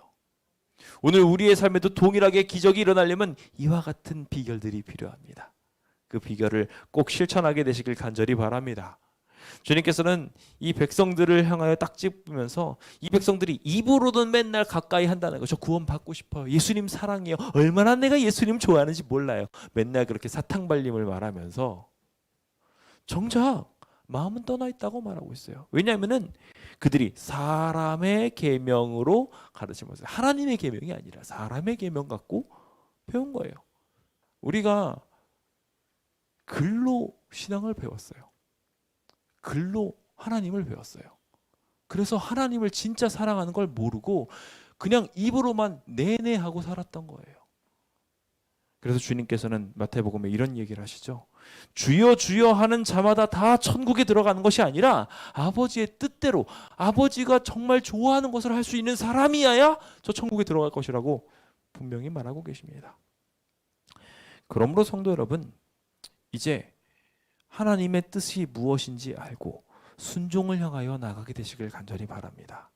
A: 오늘 우리의 삶에도 동일하게 기적이 일어나려면 이와 같은 비결들이 필요합니다. 그 비결을 꼭 실천하게 되시길 간절히 바랍니다. 주님께서는 이 백성들을 향하여 딱 짚으면서 이 백성들이 입으로는 맨날 가까이 한다는 거, 저 구원 받고 싶어요, 예수님 사랑해요, 얼마나 내가 예수님 좋아하는지 몰라요, 맨날 그렇게 사탕발림을 말하면서 정작 마음은 떠나 있다고 말하고 있어요. 왜냐하면은 그들이 사람의 계명으로 가르치면서 하나님의 계명이 아니라 사람의 계명 갖고 배운 거예요. 우리가 글로 신앙을 배웠어요. 글로 하나님을 배웠어요. 그래서 하나님을 진짜 사랑하는 걸 모르고 그냥 입으로만 네네 하고 살았던 거예요. 그래서 주님께서는 마태복음에 이런 얘기를 하시죠. 주여 주여 하는 자마다 다 천국에 들어가는 것이 아니라 아버지의 뜻대로 아버지가 정말 좋아하는 것을 할 수 있는 사람이어야 저 천국에 들어갈 것이라고 분명히 말하고 계십니다. 그러므로 성도 여러분, 이제 하나님의 뜻이 무엇인지 알고 순종을 향하여 나가게 되시길 간절히 바랍니다.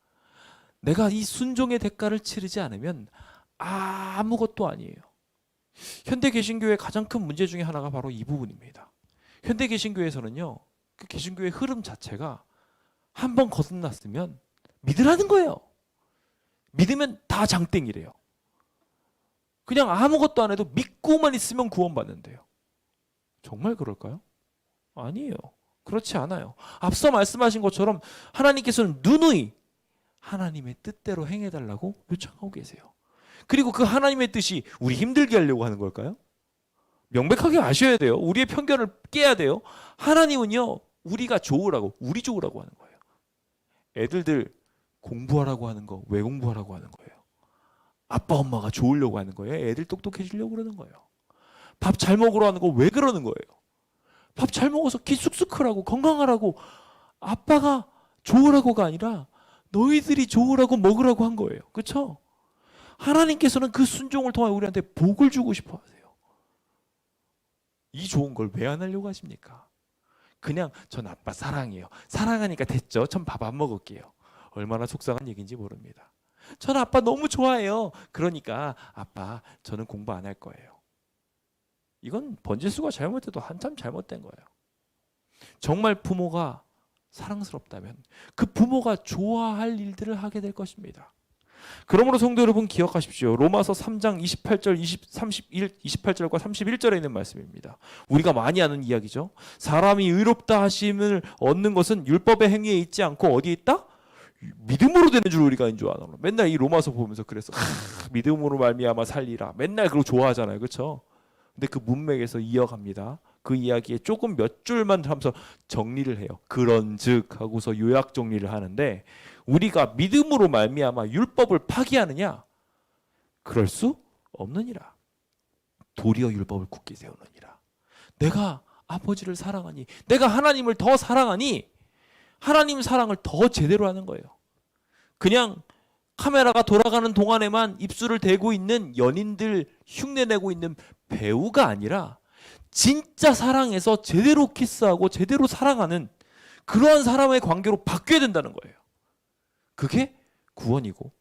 A: 내가 이 순종의 대가를 치르지 않으면 아무것도 아니에요. 현대 개신교의 가장 큰 문제 중에 하나가 바로 이 부분입니다. 현대 개신교에서는요, 그 개신교의 흐름 자체가 한번 거듭났으면 믿으라는 거예요. 믿으면 다 장땡이래요. 그냥 아무것도 안 해도 믿고만 있으면 구원받는데요. 정말 그럴까요? 아니에요. 그렇지 않아요. 앞서 말씀하신 것처럼 하나님께서는 누누이 하나님의 뜻대로 행해달라고 요청하고 계세요. 그리고 그 하나님의 뜻이 우리 힘들게 하려고 하는 걸까요? 명백하게 아셔야 돼요. 우리의 편견을 깨야 돼요. 하나님은요, 우리가 좋으라고, 우리 좋으라고 하는 거예요. 애들들 공부하라고 하는 거 왜 공부하라고 하는 거예요? 아빠 엄마가 좋으려고 하는 거예요. 애들 똑똑해지려고 그러는 거예요. 밥 잘 먹으러 하는 거 왜 그러는 거예요? 밥 잘 먹어서 키 쑥쑥 크라고, 건강하라고, 아빠가 좋으라고가 아니라 너희들이 좋으라고 먹으라고 한 거예요. 그렇죠? 하나님께서는 그 순종을 통해 우리한테 복을 주고 싶어 하세요. 이 좋은 걸 왜 안 하려고 하십니까? 그냥 전 아빠 사랑해요. 사랑하니까 됐죠. 전 밥 안 먹을게요. 얼마나 속상한 얘기인지 모릅니다. 전 아빠 너무 좋아해요. 그러니까 아빠 저는 공부 안 할 거예요. 이건 번지수가 잘못해도 한참 잘못된 거예요. 정말 부모가 사랑스럽다면 그 부모가 좋아할 일들을 하게 될 것입니다. 그러므로 성도 여러분 기억하십시오. 로마서 3장 28절, 28절과 31절에 있는 말씀입니다. 우리가 많이 아는 이야기죠. 사람이 의롭다 하심을 얻는 것은 율법의 행위에 있지 않고 어디에 있다? 믿음으로 되는 줄 우리가 인 줄 아노라. 맨날 이 로마서 보면서 그래서 믿음으로 말미암아 살리라. 맨날 그걸 좋아하잖아요. 그렇죠? 근데 그 문맥에서 이어갑니다. 그 이야기에 조금 몇 줄만 하면서 정리를 해요. 그런즉 하고서 요약 정리를 하는데 우리가 믿음으로 말미암아 율법을 파기하느냐? 그럴 수 없느니라. 도리어 율법을 굳게 세우느니라. 내가 아버지를 사랑하니, 내가 하나님을 더 사랑하니 하나님 사랑을 더 제대로 하는 거예요. 그냥 카메라가 돌아가는 동안에만 입술을 대고 있는 연인들 흉내내고 있는 배우가 아니라 진짜 사랑해서 제대로 키스하고 제대로 사랑하는 그러한 사람의 관계로 바뀌어야 된다는 거예요. 그게 구원이고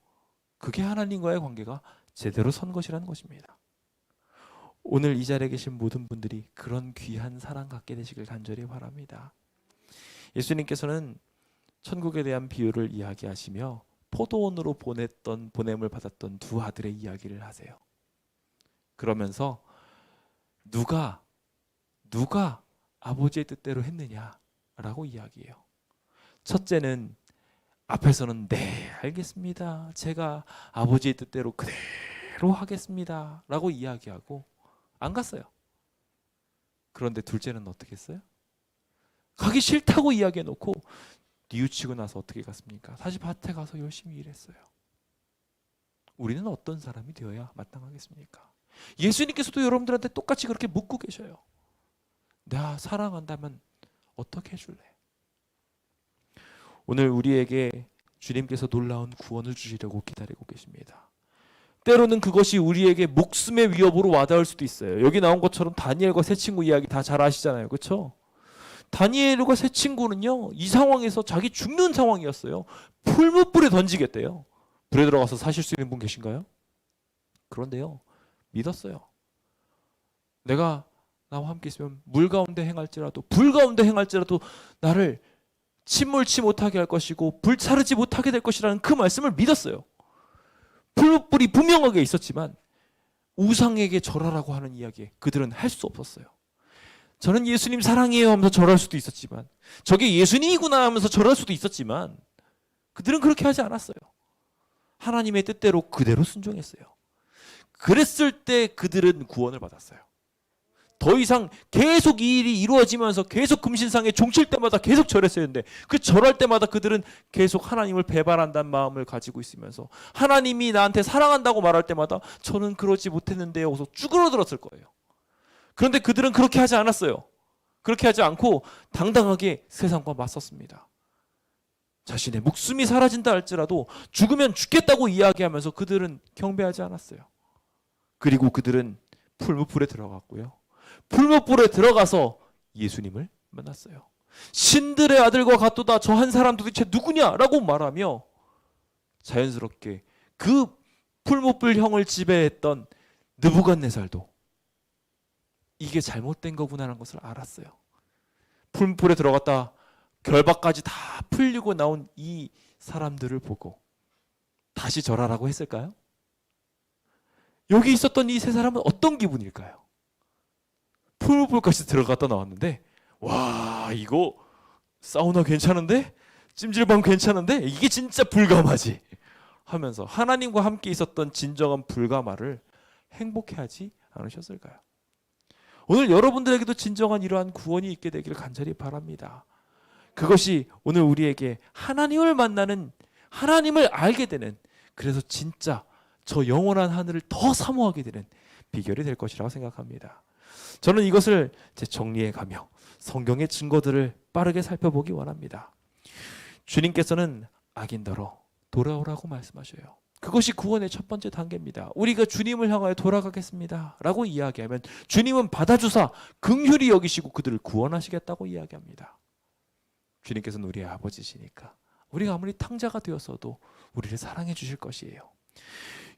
A: 그게 하나님과의 관계가 제대로 선 것이라는 것입니다. 오늘 이 자리에 계신 모든 분들이 그런 귀한 사랑 갖게 되시길 간절히 바랍니다. 예수님께서는 천국에 대한 비유를 이야기하시며 포도원으로 보냄을 받았던 두 아들의 이야기를 하세요. 그러면서 누가 아버지의 뜻대로 했느냐라고 이야기해요. 첫째는 앞에서는 네 알겠습니다. 제가 아버지의 뜻대로 그대로 하겠습니다 라고 이야기하고 안 갔어요. 그런데 둘째는 어떻게 했어요? 가기 싫다고 이야기해놓고 뉘우치고 나서 어떻게 갔습니까? 다시 밭에 가서 열심히 일했어요. 우리는 어떤 사람이 되어야 마땅하겠습니까? 예수님께서도 여러분들한테 똑같이 그렇게 묻고 계셔요. 나 사랑한다면 어떻게 해줄래? 오늘 우리에게 주님께서 놀라운 구원을 주시려고 기다리고 계십니다. 때로는 그것이 우리에게 목숨의 위협으로 와닿을 수도 있어요. 여기 나온 것처럼 다니엘과 세 친구 이야기 다 잘 아시잖아요. 그렇죠? 다니엘과 세 친구는요, 이 상황에서 자기 죽는 상황이었어요. 풀무불에 던지겠대요. 불에 들어가서 사실 수 있는 분 계신가요? 그런데요, 믿었어요. 내가 나와 함께 있으면 물 가운데 행할지라도 불 가운데 행할지라도 나를 침몰치 못하게 할 것이고 불사르지 못하게 될 것이라는 그 말씀을 믿었어요. 풀무불이 분명하게 있었지만 우상에게 절하라고 하는 이야기에 그들은 할 수 없었어요. 저는 예수님 사랑해요 하면서 절할 수도 있었지만, 저게 예수님이구나 하면서 절할 수도 있었지만, 그들은 그렇게 하지 않았어요. 하나님의 뜻대로 그대로 순종했어요. 그랬을 때 그들은 구원을 받았어요. 더 이상 계속 이 일이 이루어지면서 계속 금신상에 종칠 때마다 계속 절했어야 했는데, 그 절할 때마다 그들은 계속 하나님을 배반한다는 마음을 가지고 있으면서 하나님이 나한테 사랑한다고 말할 때마다 저는 그러지 못했는데요 하고서 쭈그러들었을 거예요. 그런데 그들은 그렇게 하지 않았어요. 그렇게 하지 않고 당당하게 세상과 맞섰습니다. 자신의 목숨이 사라진다 할지라도 죽으면 죽겠다고 이야기하면서 그들은 경배하지 않았어요. 그리고 그들은 풀무불에 들어갔고요. 풀무불에 들어가서 예수님을 만났어요. 신들의 아들과 같도다, 저 한 사람 도대체 누구냐라고 말하며 자연스럽게 그 풀무불형을 지배했던 느부갓네살도 이게 잘못된 거구나라는 것을 알았어요. 풀무불에 들어갔다 결박까지 다 풀리고 나온 이 사람들을 보고 다시 절하라고 했을까요? 여기 있었던 이 세 사람은 어떤 기분일까요? 풀무불까지 들어갔다 나왔는데, 와, 이거 사우나 괜찮은데? 찜질방 괜찮은데? 이게 진짜 불가마지 하면서 하나님과 함께 있었던 진정한 불가마를 행복해하지 않으셨을까요? 오늘 여러분들에게도 진정한 이러한 구원이 있게 되기를 간절히 바랍니다. 그것이 오늘 우리에게 하나님을 만나는, 하나님을 알게 되는, 그래서 진짜 저 영원한 하늘을 더 사모하게 되는 비결이 될 것이라고 생각합니다. 저는 이것을 정리해 가며 성경의 증거들을 빠르게 살펴보기 원합니다. 주님께서는 악인더러 돌아오라고 말씀하셔요. 그것이 구원의 첫 번째 단계입니다. 우리가 주님을 향하여 돌아가겠습니다 라고 이야기하면 주님은 받아주사 긍휼히 여기시고 그들을 구원하시겠다고 이야기합니다. 주님께서는 우리의 아버지시니까 우리가 아무리 탕자가 되었어도 우리를 사랑해 주실 것이에요.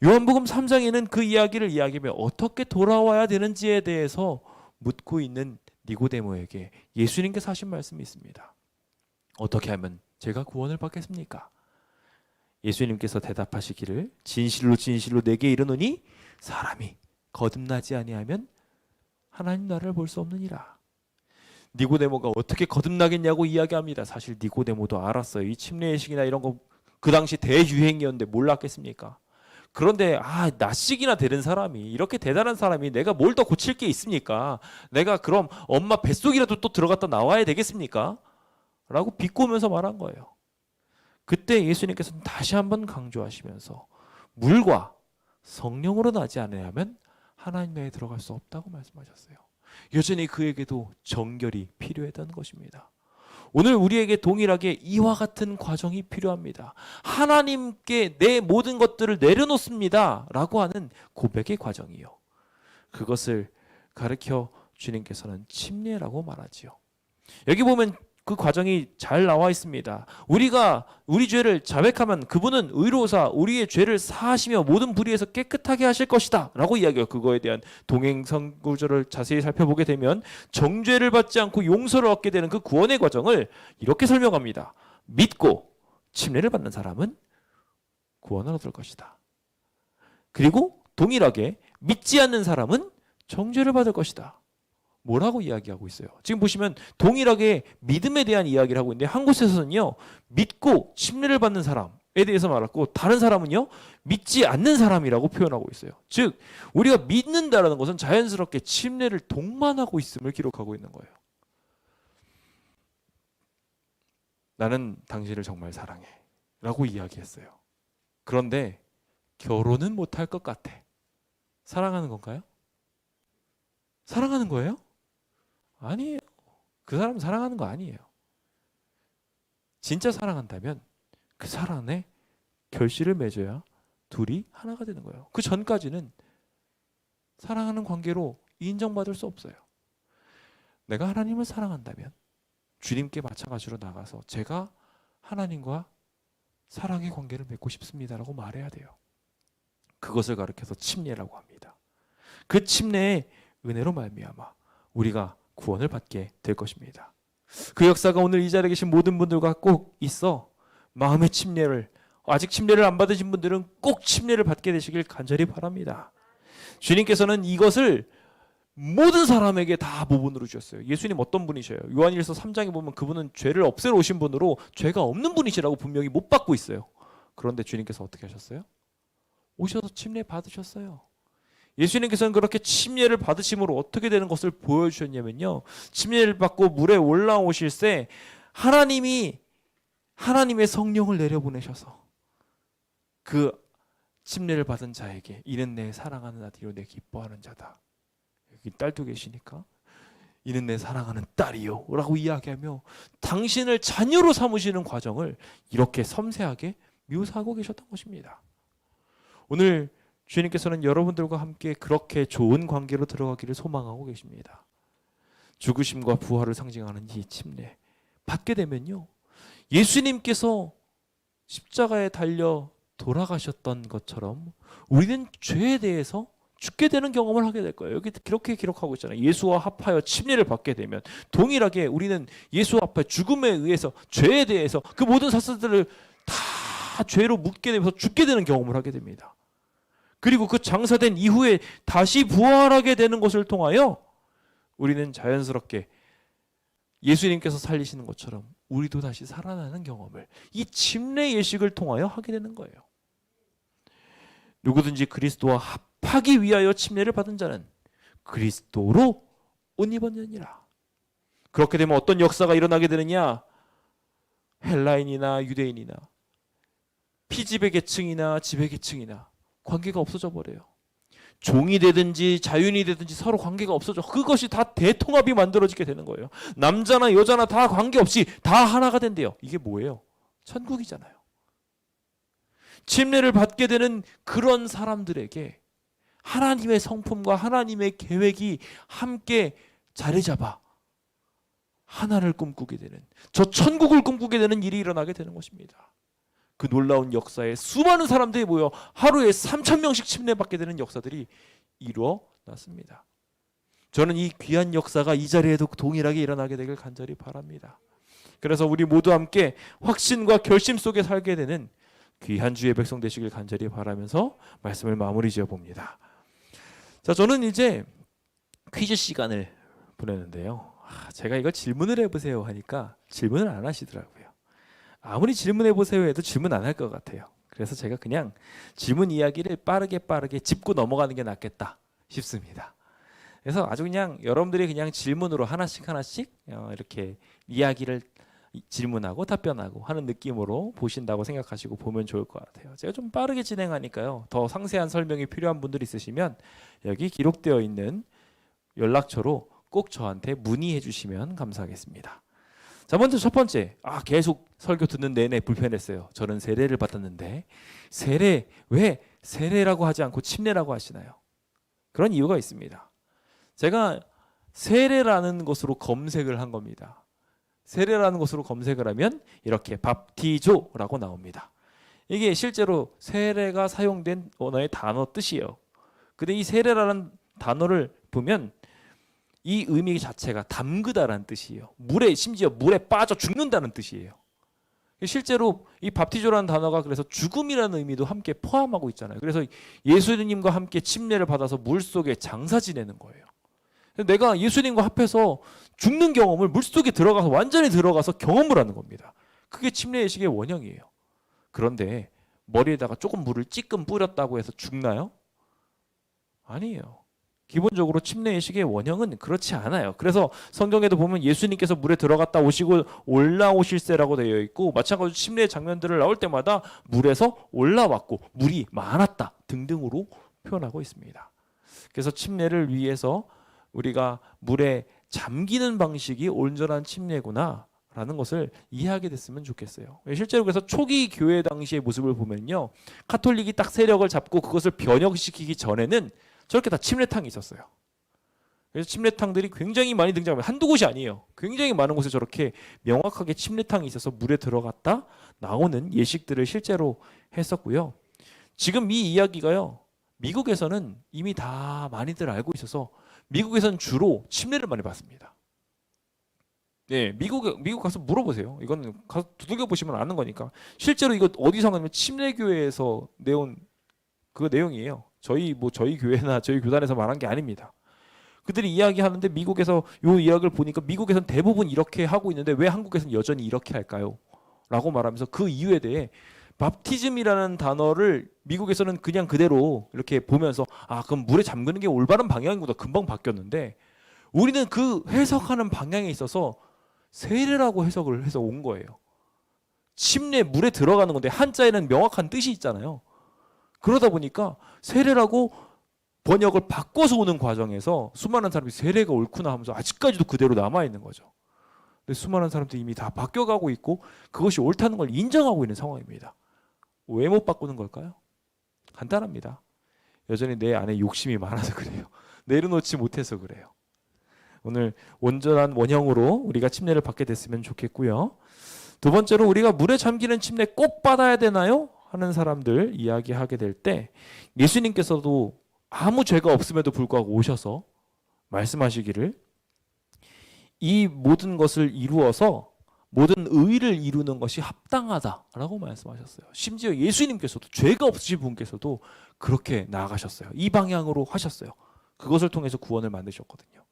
A: 요한복음 3장에는 그 이야기를 이야기하며 어떻게 돌아와야 되는지에 대해서 묻고 있는 니고데모에게 예수님께서 하신 말씀이 있습니다. 어떻게 하면 제가 구원을 받겠습니까? 예수님께서 대답하시기를 진실로 진실로 내게 이르노니 사람이 거듭나지 아니하면 하나님 나라를 볼 수 없느니라. 니고데모가 어떻게 거듭나겠냐고 이야기합니다. 사실 니고데모도 알았어요. 이 침례의식이나 이런 거 그 당시 대유행이었는데 몰랐겠습니까? 그런데 낯식이나 되는 사람이, 이렇게 대단한 사람이 내가 뭘 더 고칠 게 있습니까? 내가 그럼 엄마 뱃속이라도 또 들어갔다 나와야 되겠습니까? 라고 비꼬면서 말한 거예요. 그때 예수님께서는 다시 한번 강조하시면서 물과 성령으로 나지 않으면 하나님 나라에 들어갈 수 없다고 말씀하셨어요. 여전히 그에게도 정결이 필요했던 것입니다. 오늘 우리에게 동일하게 이와 같은 과정이 필요합니다. 하나님께 내 모든 것들을 내려놓습니다 라고 하는 고백의 과정이요. 그것을 가르쳐 주님께서는 침례라고 말하지요. 여기 보면 그 과정이 잘 나와 있습니다. 우리가 우리 죄를 자백하면 그분은 의로우사 우리의 죄를 사하시며 모든 불의에서 깨끗하게 하실 것이다 라고 이야기해요. 그거에 대한 동행성 구절을 자세히 살펴보게 되면 정죄를 받지 않고 용서를 얻게 되는 그 구원의 과정을 이렇게 설명합니다. 믿고 침례를 받는 사람은 구원을 얻을 것이다. 그리고 동일하게 믿지 않는 사람은 정죄를 받을 것이다. 뭐라고 이야기하고 있어요? 지금 보시면 동일하게 믿음에 대한 이야기를 하고 있는데 한 곳에서는요 믿고 침례를 받는 사람에 대해서 말했고 다른 사람은요 믿지 않는 사람이라고 표현하고 있어요. 즉 우리가 믿는다라는 것은 자연스럽게 침례를 동반하고 있음을 기록하고 있는 거예요. 나는 당신을 정말 사랑해 라고 이야기했어요. 그런데 결혼은 못할 것 같아. 사랑하는 건가요? 사랑하는 거예요? 아니에요. 그 사람 사랑하는 거 아니에요. 진짜 사랑한다면 그 사랑에 결실을 맺어야 둘이 하나가 되는 거예요. 그 전까지는 사랑하는 관계로 인정받을 수 없어요. 내가 하나님을 사랑한다면 주님께 마찬가지로 나가서 제가 하나님과 사랑의 관계를 맺고 싶습니다라고 말해야 돼요. 그것을 가르쳐서 침례라고 합니다. 그 침례의 은혜로 말미암아 우리가 구원을 받게 될 것입니다. 그 역사가 오늘 이 자리에 계신 모든 분들과 꼭 있어 마음의 침례를, 아직 침례를 안 받으신 분들은 꼭 침례를 받게 되시길 간절히 바랍니다. 주님께서는 이것을 모든 사람에게 다 모분으로 주셨어요. 예수님 어떤 분이셔요? 요한일서 3장에 보면 그분은 죄를 없애러 오신 분으로 죄가 없는 분이시라고 분명히 못 받고 있어요. 그런데 주님께서 어떻게 하셨어요? 오셔서 침례 받으셨어요. 예수님께서는 그렇게 침례를 받으심으로 어떻게 되는 것을 보여주셨냐면요, 침례를 받고 물에 올라오실 때 하나님이 하나님의 성령을 내려보내셔서 그 침례를 받은 자에게 이는 내 사랑하는 아들이요 내 기뻐하는 자다. 여기 딸도 계시니까 이는 내 사랑하는 딸이요 라고 이야기하며 당신을 자녀로 삼으시는 과정을 이렇게 섬세하게 묘사하고 계셨던 것입니다. 오늘 주님께서는 여러분들과 함께 그렇게 좋은 관계로 들어가기를 소망하고 계십니다. 죽으심과 부활을 상징하는 이 침례 받게 되면요, 예수님께서 십자가에 달려 돌아가셨던 것처럼 우리는 죄에 대해서 죽게 되는 경험을 하게 될 거예요. 여기 그렇게 기록하고 있잖아요. 예수와 합하여 침례를 받게 되면 동일하게 우리는 예수와 합하여 죽음에 의해서 죄에 대해서 그 모든 사슬들을 다 죄로 묻게 되면서 죽게 되는 경험을 하게 됩니다. 그리고 그 장사된 이후에 다시 부활하게 되는 것을 통하여 우리는 자연스럽게 예수님께서 살리시는 것처럼 우리도 다시 살아나는 경험을 이 침례 예식을 통하여 하게 되는 거예요. 누구든지 그리스도와 합하기 위하여 침례를 받은 자는 그리스도로 옷 입었느니라. 그렇게 되면 어떤 역사가 일어나게 되느냐? 헬라인이나 유대인이나 피지배 계층이나 지배 계층이나 관계가 없어져 버려요. 종이 되든지 자윤이 되든지 서로 관계가 없어져. 그것이 다 대통합이 만들어지게 되는 거예요. 남자나 여자나 다 관계없이 다 하나가 된대요. 이게 뭐예요? 천국이잖아요. 침례를 받게 되는 그런 사람들에게 하나님의 성품과 하나님의 계획이 함께 자리 잡아 하나를 꿈꾸게 되는, 저 천국을 꿈꾸게 되는 일이 일어나게 되는 것입니다. 그 놀라운 역사에 수많은 사람들이 모여 하루에 3,000명씩 침례받게 되는 역사들이 이루어났습니다. 저는 이 귀한 역사가 이 자리에도 동일하게 일어나게 되길 간절히 바랍니다. 그래서 우리 모두 함께 확신과 결심 속에 살게 되는 귀한 주의 백성 되시길 간절히 바라면서 말씀을 마무리 지어 봅니다. 자, 저는 이제 퀴즈 시간을 보내는데요. 제가 이걸 질문을 해보세요 하니까 질문을 안 하시더라고요. 아무리 질문해 보세요 해도 질문 안 할 것 같아요. 그래서 제가 그냥 질문 이야기를 빠르게 짚고 넘어가는 게 낫겠다 싶습니다. 그래서 아주 그냥 여러분들이 그냥 질문으로 하나씩 이렇게 이야기를 질문하고 답변하고 하는 느낌으로 보신다고 생각하시고 보면 좋을 것 같아요. 제가 좀 빠르게 진행하니까요. 더 상세한 설명이 필요한 분들이 있으시면 여기 기록되어 있는 연락처로 꼭 저한테 문의해 주시면 감사하겠습니다. 자, 먼저 첫 번째, 계속 설교 듣는 내내 불편했어요. 저는 세례를 받았는데 세례, 왜 세례라고 하지 않고 침례라고 하시나요? 그런 이유가 있습니다. 제가 세례라는 것으로 검색을 한 겁니다. 세례라는 것으로 검색을 하면 이렇게 밥티조라고 나옵니다. 이게 실제로 세례가 사용된 언어의 단어 뜻이에요. 근데 이 세례라는 단어를 보면 이 의미 자체가 담그다라는 뜻이에요. 심지어 물에 빠져 죽는다는 뜻이에요. 실제로 이 밥티조라는 단어가 그래서 죽음이라는 의미도 함께 포함하고 있잖아요. 그래서 예수님과 함께 침례를 받아서 물속에 장사 지내는 거예요. 내가 예수님과 합해서 죽는 경험을 물속에 들어가서 완전히 들어가서 경험을 하는 겁니다. 그게 침례 예식의 원형이에요. 그런데 머리에다가 조금 물을 찔끔 뿌렸다고 해서 죽나요? 아니에요. 기본적으로 침례 예식의 원형은 그렇지 않아요. 그래서 성경에도 보면 예수님께서 물에 들어갔다 오시고 올라오실세라고 되어 있고, 마찬가지로 침례 장면들을 나올 때마다 물에서 올라왔고 물이 많았다 등등으로 표현하고 있습니다. 그래서 침례를 위해서 우리가 물에 잠기는 방식이 온전한 침례구나 라는 것을 이해하게 됐으면 좋겠어요. 실제로 그래서 초기 교회 당시의 모습을 보면요, 카톨릭이 딱 세력을 잡고 그것을 변혁시키기 전에는 저렇게 다 침례탕이 있었어요. 그래서 침례탕들이 굉장히 많이 등장합니다. 한두 곳이 아니에요. 굉장히 많은 곳에 저렇게 명확하게 침례탕이 있어서 물에 들어갔다 나오는 예식들을 실제로 했었고요. 지금 이 이야기가요, 미국에서는 이미 다 많이들 알고 있어서 미국에서는 주로 침례를 많이 받습니다. 네, 미국 가서 물어보세요. 이건 가서 두들겨 보시면 아는 거니까. 실제로 이거 어디서 나면 침례교회에서 내온 그 내용이에요. 저희 교회나 저희 교단에서 말한 게 아닙니다. 그들이 이야기하는데 미국에서 요 이야기를 보니까 미국에서는 대부분 이렇게 하고 있는데 왜 한국에서는 여전히 이렇게 할까요? 라고 말하면서 그 이유에 대해 밥티즘이라는 단어를 미국에서는 그냥 그대로 이렇게 보면서 아 그럼 물에 잠그는 게 올바른 방향이구나 금방 바뀌었는데 우리는 그 해석하는 방향에 있어서 세례라고 해석을 해서 온 거예요. 침례 물에 들어가는 건데 한자에는 명확한 뜻이 있잖아요. 그러다 보니까 세례라고 번역을 바꿔서 오는 과정에서 수많은 사람이 세례가 옳구나 하면서 아직까지도 그대로 남아있는 거죠. 근데 수많은 사람들이 이미 다 바뀌어가고 있고 그것이 옳다는 걸 인정하고 있는 상황입니다. 왜 못 바꾸는 걸까요? 간단합니다. 여전히 내 안에 욕심이 많아서 그래요. 내려놓지 못해서 그래요. 오늘 온전한 원형으로 우리가 침례를 받게 됐으면 좋겠고요. 두 번째로 우리가 물에 잠기는 침례 꼭 받아야 되나요? 하는 사람들 이야기하게 될 때 예수님께서도 아무 죄가 없음에도 불구하고 오셔서 말씀하시기를 이 모든 것을 이루어서 모든 의를 이루는 것이 합당하다라고 말씀하셨어요. 심지어 예수님께서도 죄가 없으신 분께서도 그렇게 나아가셨어요. 이 방향으로 하셨어요. 그것을 통해서 구원을 만드셨거든요.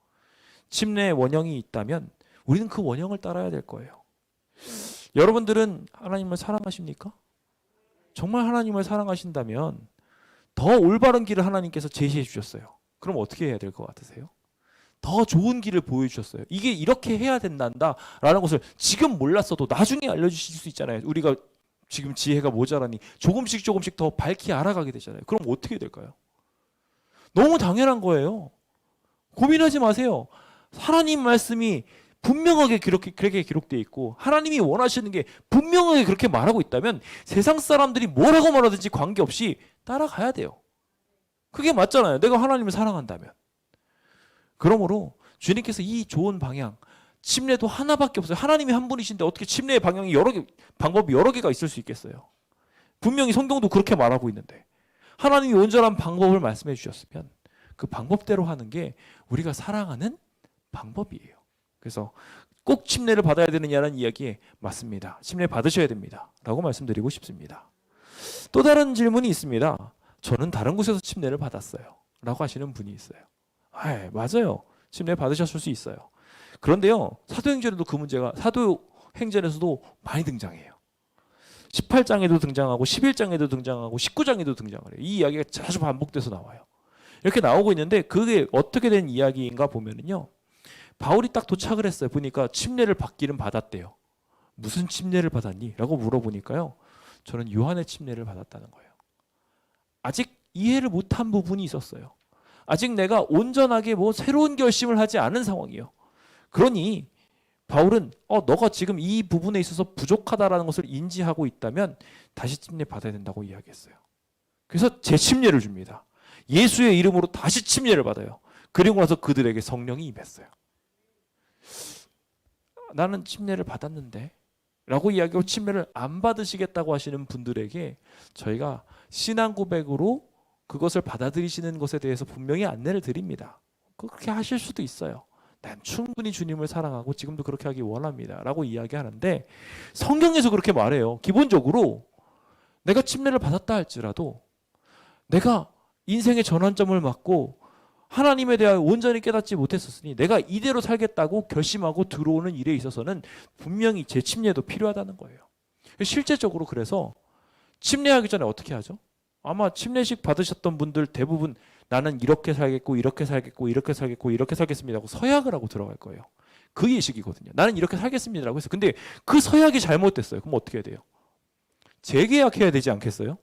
A: 침례의 원형이 있다면 우리는 그 원형을 따라야 될 거예요. 여러분들은 하나님을 사랑하십니까? 정말 하나님을 사랑하신다면 더 올바른 길을 하나님께서 제시해 주셨어요. 그럼 어떻게 해야 될 것 같으세요? 더 좋은 길을 보여주셨어요. 이게 이렇게 해야 된단다라는 것을 지금 몰랐어도 나중에 알려주실 수 있잖아요. 우리가 지금 지혜가 모자라니 조금씩 더 밝히 알아가게 되잖아요. 그럼 어떻게 될까요? 너무 당연한 거예요. 고민하지 마세요. 하나님 말씀이 분명하게 그렇게 기록되어 있고 하나님이 원하시는 게 분명하게 그렇게 말하고 있다면 세상 사람들이 뭐라고 말하든지 관계없이 따라가야 돼요. 그게 맞잖아요. 내가 하나님을 사랑한다면. 그러므로 주님께서 이 좋은 방향, 침례도 하나밖에 없어요. 하나님이 한 분이신데 어떻게 침례의 방향이 방법이 여러 개가 있을 수 있겠어요. 분명히 성경도 그렇게 말하고 있는데 하나님이 온전한 방법을 말씀해 주셨으면 그 방법대로 하는 게 우리가 사랑하는 방법이에요. 그래서 꼭 침례를 받아야 되느냐는 이야기에 맞습니다. 침례 받으셔야 됩니다. 라고 말씀드리고 싶습니다. 또 다른 질문이 있습니다. 저는 다른 곳에서 침례를 받았어요. 라고 하시는 분이 있어요. 맞아요. 침례 받으셨을 수 있어요. 그런데요. 사도행전에도 그 문제가 사도행전에서도 많이 등장해요. 18장에도 등장하고 11장에도 등장하고 19장에도 등장을 해요. 이 이야기가 자주 반복돼서 나와요. 이렇게 나오고 있는데 그게 어떻게 된 이야기인가 보면은요. 바울이 딱 도착을 했어요. 보니까 침례를 받기는 받았대요. 무슨 침례를 받았니? 라고 물어보니까요. 저는 요한의 침례를 받았다는 거예요. 아직 이해를 못한 부분이 있었어요. 아직 내가 온전하게 새로운 결심을 하지 않은 상황이에요. 그러니 바울은 너가 지금 이 부분에 있어서 부족하다라는 것을 인지하고 있다면 다시 침례 받아야 된다고 이야기했어요. 그래서 재침례를 줍니다. 예수의 이름으로 다시 침례를 받아요. 그리고 나서 그들에게 성령이 임했어요. 나는 침례를 받았는데 라고 이야기하고 침례를 안 받으시겠다고 하시는 분들에게 저희가 신앙 고백으로 그것을 받아들이시는 것에 대해서 분명히 안내를 드립니다. 그렇게 하실 수도 있어요. 난 충분히 주님을 사랑하고 지금도 그렇게 하기 원합니다. 라고 이야기하는데 성경에서 그렇게 말해요. 기본적으로 내가 침례를 받았다 할지라도 내가 인생의 전환점을 맞고 하나님에 대하여 온전히 깨닫지 못했었으니 내가 이대로 살겠다고 결심하고 들어오는 일에 있어서는 분명히 재침례도 필요하다는 거예요. 실제적으로 그래서 침례하기 전에 어떻게 하죠? 아마 침례식 받으셨던 분들 대부분 나는 이렇게 살겠고 이렇게 살겠고 이렇게 살겠고 이렇게 살겠습니다 하고 서약을 하고 들어갈 거예요. 그 예식이거든요. 나는 이렇게 살겠습니다라고 해서 근데 그 서약이 잘못됐어요. 그럼 어떻게 해야 돼요? 재계약해야 되지 않겠어요?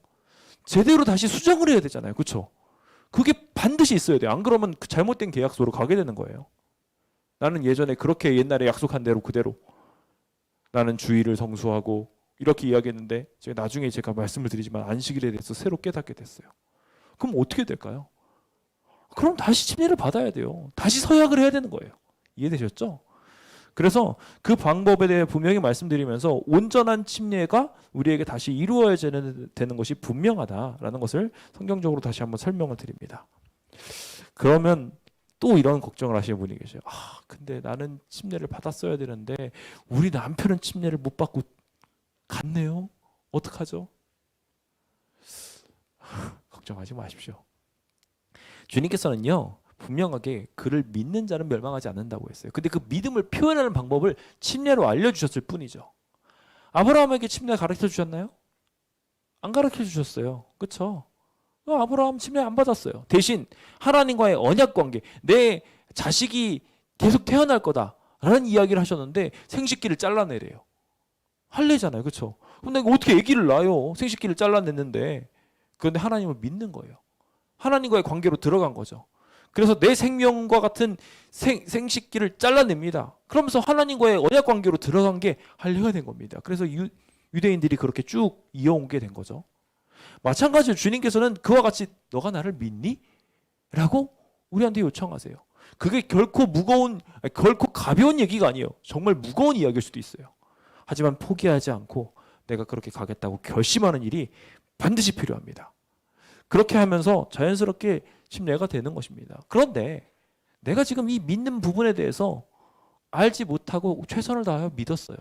A: 제대로 다시 수정을 해야 되잖아요. 그렇죠? 그게 반드시 있어야 돼요. 안 그러면 그 잘못된 계약서로 가게 되는 거예요. 나는 예전에 그렇게 옛날에 약속한 대로 그대로 나는 주의를 성수하고 이렇게 이야기했는데 나중에 제가 말씀을 드리지만 안식일에 대해서 새로 깨닫게 됐어요. 그럼 어떻게 될까요? 그럼 다시 침례를 받아야 돼요. 다시 서약을 해야 되는 거예요. 이해되셨죠? 그래서 그 방법에 대해 분명히 말씀드리면서 온전한 침례가 우리에게 다시 이루어져야 되는 것이 분명하다라는 것을 성경적으로 다시 한번 설명을 드립니다. 그러면 또 이런 걱정을 하시는 분이 계세요. 근데 나는 침례를 받았어야 되는데 우리 남편은 침례를 못 받고 갔네요. 어떡하죠? 걱정하지 마십시오. 주님께서는요. 분명하게 그를 믿는 자는 멸망하지 않는다고 했어요. 근데 그 믿음을 표현하는 방법을 침례로 알려주셨을 뿐이죠. 아브라함에게 침례 가르쳐 주셨나요? 안 가르쳐 주셨어요. 그렇죠? 아브라함 침례 안 받았어요. 대신 하나님과의 언약 관계, 내 자식이 계속 태어날 거다라는 이야기를 하셨는데 생식기를 잘라내래요. 할례잖아요. 그렇죠? 근데 어떻게 아기를 낳아요? 생식기를 잘라냈는데. 그런데 하나님을 믿는 거예요. 하나님과의 관계로 들어간 거죠. 그래서 내 생명과 같은 생식기를 잘라냅니다. 그러면서 하나님과의 언약 관계로 들어간 게 할례가 된 겁니다. 그래서 유대인들이 그렇게 쭉 이어온 게 된 거죠. 마찬가지로 주님께서는 그와 같이 너가 나를 믿니? 라고 우리한테 요청하세요. 그게 결코 가벼운 얘기가 아니에요. 정말 무거운 이야기일 수도 있어요. 하지만 포기하지 않고 내가 그렇게 가겠다고 결심하는 일이 반드시 필요합니다. 그렇게 하면서 자연스럽게 침례가 되는 것입니다. 그런데 내가 지금 이 믿는 부분에 대해서 알지 못하고 최선을 다하여 믿었어요.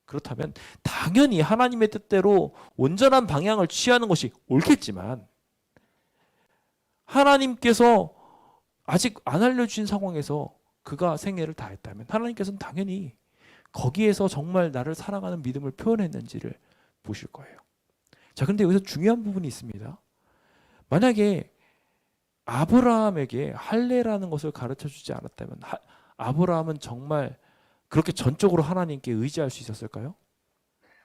A: 그렇다면 당연히 하나님의 뜻대로 온전한 방향을 취하는 것이 옳겠지만 하나님께서 아직 안 알려주신 상황에서 그가 생애를 다했다면 하나님께서는 당연히 거기에서 정말 나를 사랑하는 믿음을 표현했는지를 보실 거예요. 자, 근데 여기서 중요한 부분이 있습니다. 만약에 아브라함에게 할례라는 것을 가르쳐 주지 않았다면 아브라함은 정말 그렇게 전적으로 하나님께 의지할 수 있었을까요?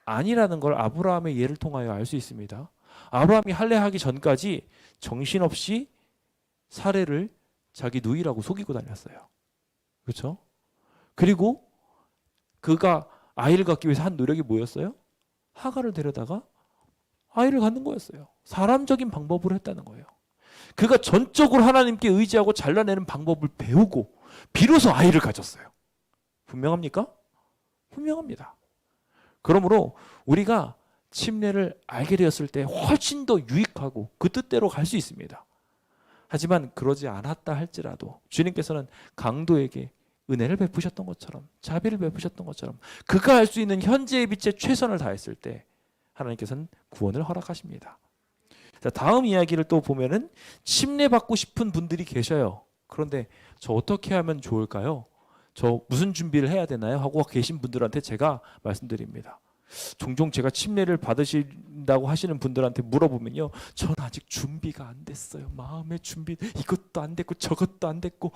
A: 아니라는 걸 아브라함의 예를 통하여 알 수 있습니다. 아브라함이 할례하기 전까지 정신없이 사례를 자기 누이라고 속이고 다녔어요. 그렇죠? 그리고 그가 아이를 갖기 위해서 한 노력이 뭐였어요? 하가를 데려다가 아이를 갖는 거였어요. 사람적인 방법으로 했다는 거예요. 그가 전적으로 하나님께 의지하고 잘라내는 방법을 배우고 비로소 아이를 가졌어요. 분명합니까? 분명합니다. 그러므로 우리가 침례를 알게 되었을 때 훨씬 더 유익하고 그 뜻대로 갈 수 있습니다. 하지만 그러지 않았다 할지라도 주님께서는 강도에게 은혜를 베푸셨던 것처럼 자비를 베푸셨던 것처럼 그가 할 수 있는 현재의 빛에 최선을 다했을 때 하나님께서는 구원을 허락하십니다. 자, 다음 이야기를 또 보면은 침례받고 싶은 분들이 계셔요. 그런데 저 어떻게 하면 좋을까요? 저 무슨 준비를 해야 되나요? 하고 계신 분들한테 제가 말씀드립니다. 종종 제가 침례를 받으신다고 하시는 분들한테 물어보면요, 전 아직 준비가 안 됐어요. 마음의 준비, 이것도 안 됐고 저것도 안 됐고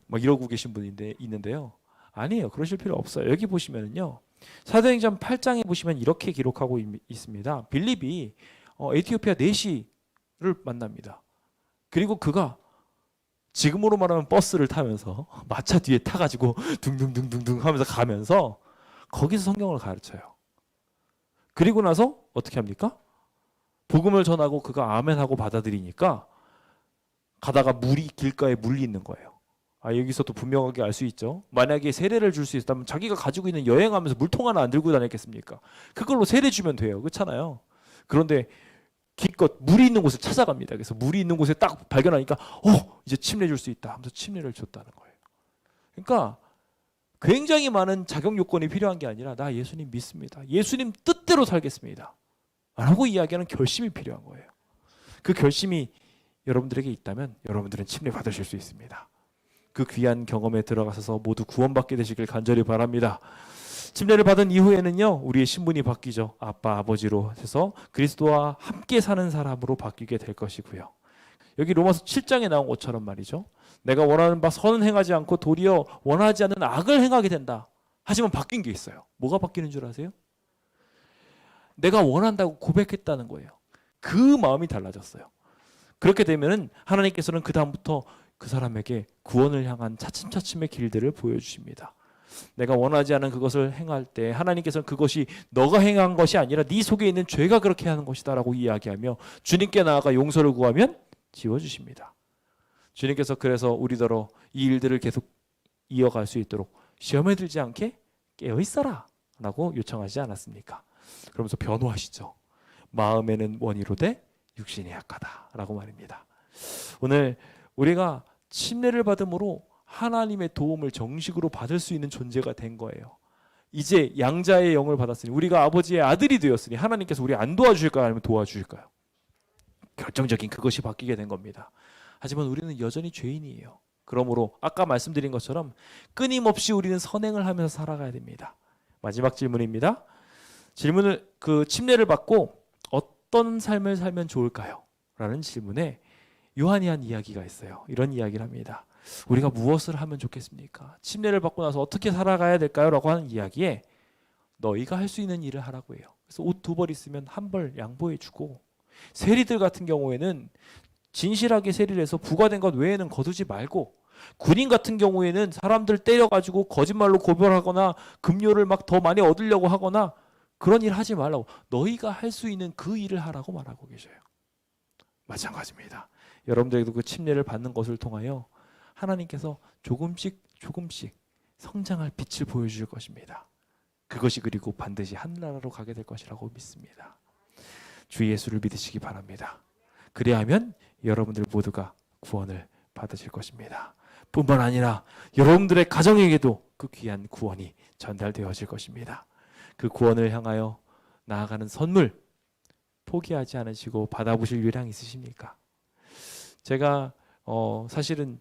A: 막 이러고 계신 분이 있는데요. 아니에요. 그러실 필요 없어요. 여기 보시면은요, 사도행전 8장에 보시면 이렇게 기록하고 있습니다. 빌립이 에티오피아 내시를 만납니다. 그리고 그가 지금으로 말하면 버스를 타면서 마차 뒤에 타가지고 둥둥둥둥둥 하면서 가면서 거기서 성경을 가르쳐요. 그리고 나서 어떻게 합니까? 복음을 전하고 그가 아멘하고 받아들이니까 가다가 물이 길가에 물이 있는 거예요. 여기서도 분명하게 알 수 있죠. 만약에 세례를 줄 수 있다면 자기가 가지고 있는 여행하면서 물통 하나 안 들고 다녔겠습니까? 그걸로 세례 주면 돼요. 그렇잖아요. 그런데 기껏 물이 있는 곳을 찾아갑니다. 그래서 물이 있는 곳에 딱 발견하니까 이제 침례 줄 수 있다 하면서 침례를 줬다는 거예요. 그러니까 굉장히 많은 자격 요건이 필요한 게 아니라 나 예수님 믿습니다. 예수님 뜻대로 살겠습니다. 라고 이야기하는 결심이 필요한 거예요. 그 결심이 여러분들에게 있다면 여러분들은 침례 받으실 수 있습니다. 그 귀한 경험에 들어가셔서 모두 구원받게 되시길 간절히 바랍니다. 침례를 받은 이후에는요, 우리의 신분이 바뀌죠. 아빠, 아버지로 해서 그리스도와 함께 사는 사람으로 바뀌게 될 것이고요. 여기 로마서 7장에 나온 것처럼 말이죠. 내가 원하는 바 선은 행하지 않고 도리어 원하지 않는 악을 행하게 된다. 하지만 바뀐 게 있어요. 뭐가 바뀌는 줄 아세요? 내가 원한다고 고백했다는 거예요. 그 마음이 달라졌어요. 그렇게 되면은 하나님께서는 그 다음부터 그 사람에게 구원을 향한 차츰차츰의 길들을 보여주십니다. 내가 원하지 않은 그것을 행할 때 하나님께서는 그것이 너가 행한 것이 아니라 네 속에 있는 죄가 그렇게 하는 것이다 라고 이야기하며 주님께 나아가 용서를 구하면 지워주십니다. 주님께서 그래서 우리더러 이 일들을 계속 이어갈 수 있도록 시험에 들지 않게 깨어있어라 라고 요청하지 않았습니까? 그러면서 변호하시죠. 마음에는 원이로되 육신이 약하다 라고 말입니다. 오늘 우리가 침례를 받음으로 하나님의 도움을 정식으로 받을 수 있는 존재가 된 거예요. 이제 양자의 영을 받았으니 우리가 아버지의 아들이 되었으니 하나님께서 우리 안 도와주실까요? 아니면 도와주실까요? 결정적인 그것이 바뀌게 된 겁니다. 하지만 우리는 여전히 죄인이에요. 그러므로 아까 말씀드린 것처럼 끊임없이 우리는 선행을 하면서 살아가야 됩니다. 마지막 질문입니다. 침례를 받고 어떤 삶을 살면 좋을까요? 라는 질문에 요한이 한 이야기가 있어요. 이런 이야기를 합니다. 우리가 무엇을 하면 좋겠습니까? 침례를 받고 나서 어떻게 살아가야 될까요? 라고 하는 이야기에 너희가 할 수 있는 일을 하라고 해요. 그래서 옷 2벌 있으면 1벌 양보해 주고, 세리들 같은 경우에는 진실하게 세리를 해서 부과된 것 외에는 거두지 말고, 군인 같은 경우에는 사람들 때려가지고 거짓말로 고발하거나 급료를 막 더 많이 얻으려고 하거나 그런 일 하지 말라고, 너희가 할 수 있는 그 일을 하라고 말하고 계셔요. 마찬가지입니다. 여러분들에게도 그 침례를 받는 것을 통하여 하나님께서 조금씩 성장할 빛을 보여주실 것입니다. 그것이 그리고 반드시 하늘나라로 가게 될 것이라고 믿습니다. 주 예수를 믿으시기 바랍니다. 그리하면 여러분들 모두가 구원을 받으실 것입니다. 뿐만 아니라 여러분들의 가정에게도 그 귀한 구원이 전달되어질 것입니다. 그 구원을 향하여 나아가는 선물 포기하지 않으시고 받아보실 요량 있으십니까? 제가 사실은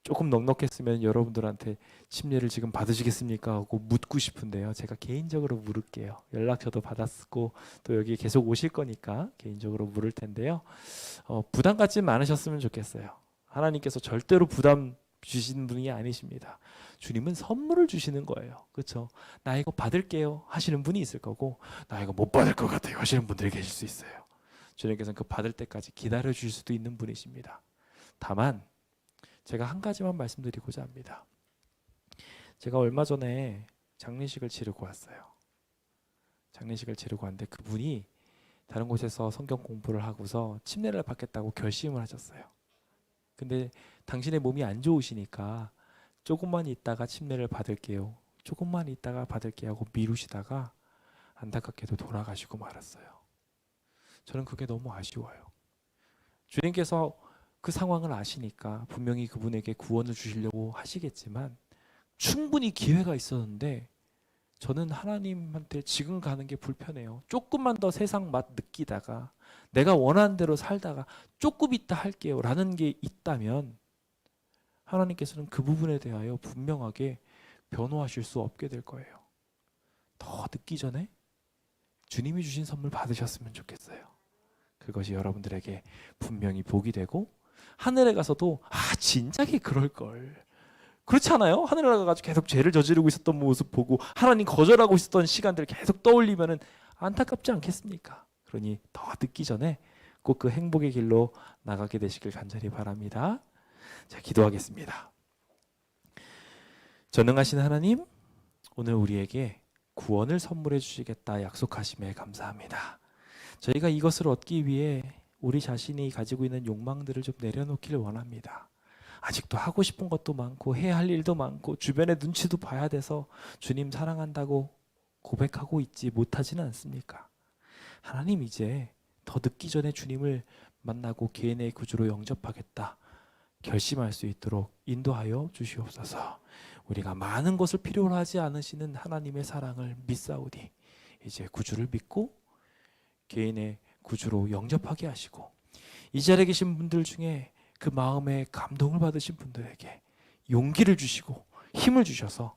A: 조금 넉넉했으면 여러분들한테 침례를 지금 받으시겠습니까? 하고 묻고 싶은데요. 제가 개인적으로 물을게요. 연락처도 받았고 또 여기 계속 오실 거니까 개인적으로 물을 텐데요. 부담 갖지 않으셨으면 좋겠어요. 하나님께서 절대로 부담 주시는 분이 아니십니다. 주님은 선물을 주시는 거예요. 그렇죠? 나 이거 받을게요 하시는 분이 있을 거고, 나 이거 못 받을 것 같아요 하시는 분들이 계실 수 있어요. 주님께서는 그 받을 때까지 기다려 주실 수도 있는 분이십니다. 다만 제가 한 가지만 말씀드리고자 합니다. 제가 얼마 전에 장례식을 치르고 왔어요. 장례식을 치르고 왔는데 그분이 다른 곳에서 성경 공부를 하고서 침례를 받겠다고 결심을 하셨어요. 근데 당신의 몸이 안 좋으시니까 조금만 있다가 침례를 받을게요, 조금만 있다가 받을게요 하고 미루시다가 안타깝게도 돌아가시고 말았어요. 저는 그게 너무 아쉬워요. 주님께서 그 상황을 아시니까 분명히 그분에게 구원을 주시려고 하시겠지만 충분히 기회가 있었는데 저는 하나님한테 지금 가는 게 불편해요. 조금만 더 세상 맛 느끼다가 내가 원하는 대로 살다가 조금 있다 할게요 라는 게 있다면 하나님께서는 그 부분에 대하여 분명하게 변호하실 수 없게 될 거예요. 더 늦기 전에 주님이 주신 선물 받으셨으면 좋겠어요. 그것이 여러분들에게 분명히 복이 되고, 하늘에 가서도 진작에 그럴걸, 그렇지 않아요? 하늘에 가가지고 계속 죄를 저지르고 있었던 모습 보고 하나님 거절하고 있었던 시간들을 계속 떠올리면 안타깝지 않겠습니까? 그러니 더 늦기 전에 꼭 그 행복의 길로 나가게 되시길 간절히 바랍니다. 자, 기도하겠습니다. 전능하신 하나님, 오늘 우리에게 구원을 선물해 주시겠다 약속하심에 감사합니다. 저희가 이것을 얻기 위해 우리 자신이 가지고 있는 욕망들을 좀 내려놓기를 원합니다. 아직도 하고 싶은 것도 많고 해야 할 일도 많고 주변의 눈치도 봐야 돼서 주님 사랑한다고 고백하고 있지 못하지는 않습니까? 하나님, 이제 더 늦기 전에 주님을 만나고 개인의 구주로 영접하겠다 결심할 수 있도록 인도하여 주시옵소서. 우리가 많은 것을 필요로 하지 않으시는 하나님의 사랑을 믿사오니 이제 구주를 믿고 개인의 구주로 영접하게 하시고, 이 자리에 계신 분들 중에 그 마음에 감동을 받으신 분들에게 용기를 주시고 힘을 주셔서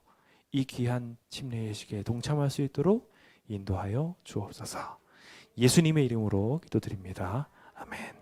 A: 이 귀한 침례 예식에 동참할 수 있도록 인도하여 주옵소서. 예수님의 이름으로 기도드립니다. 아멘.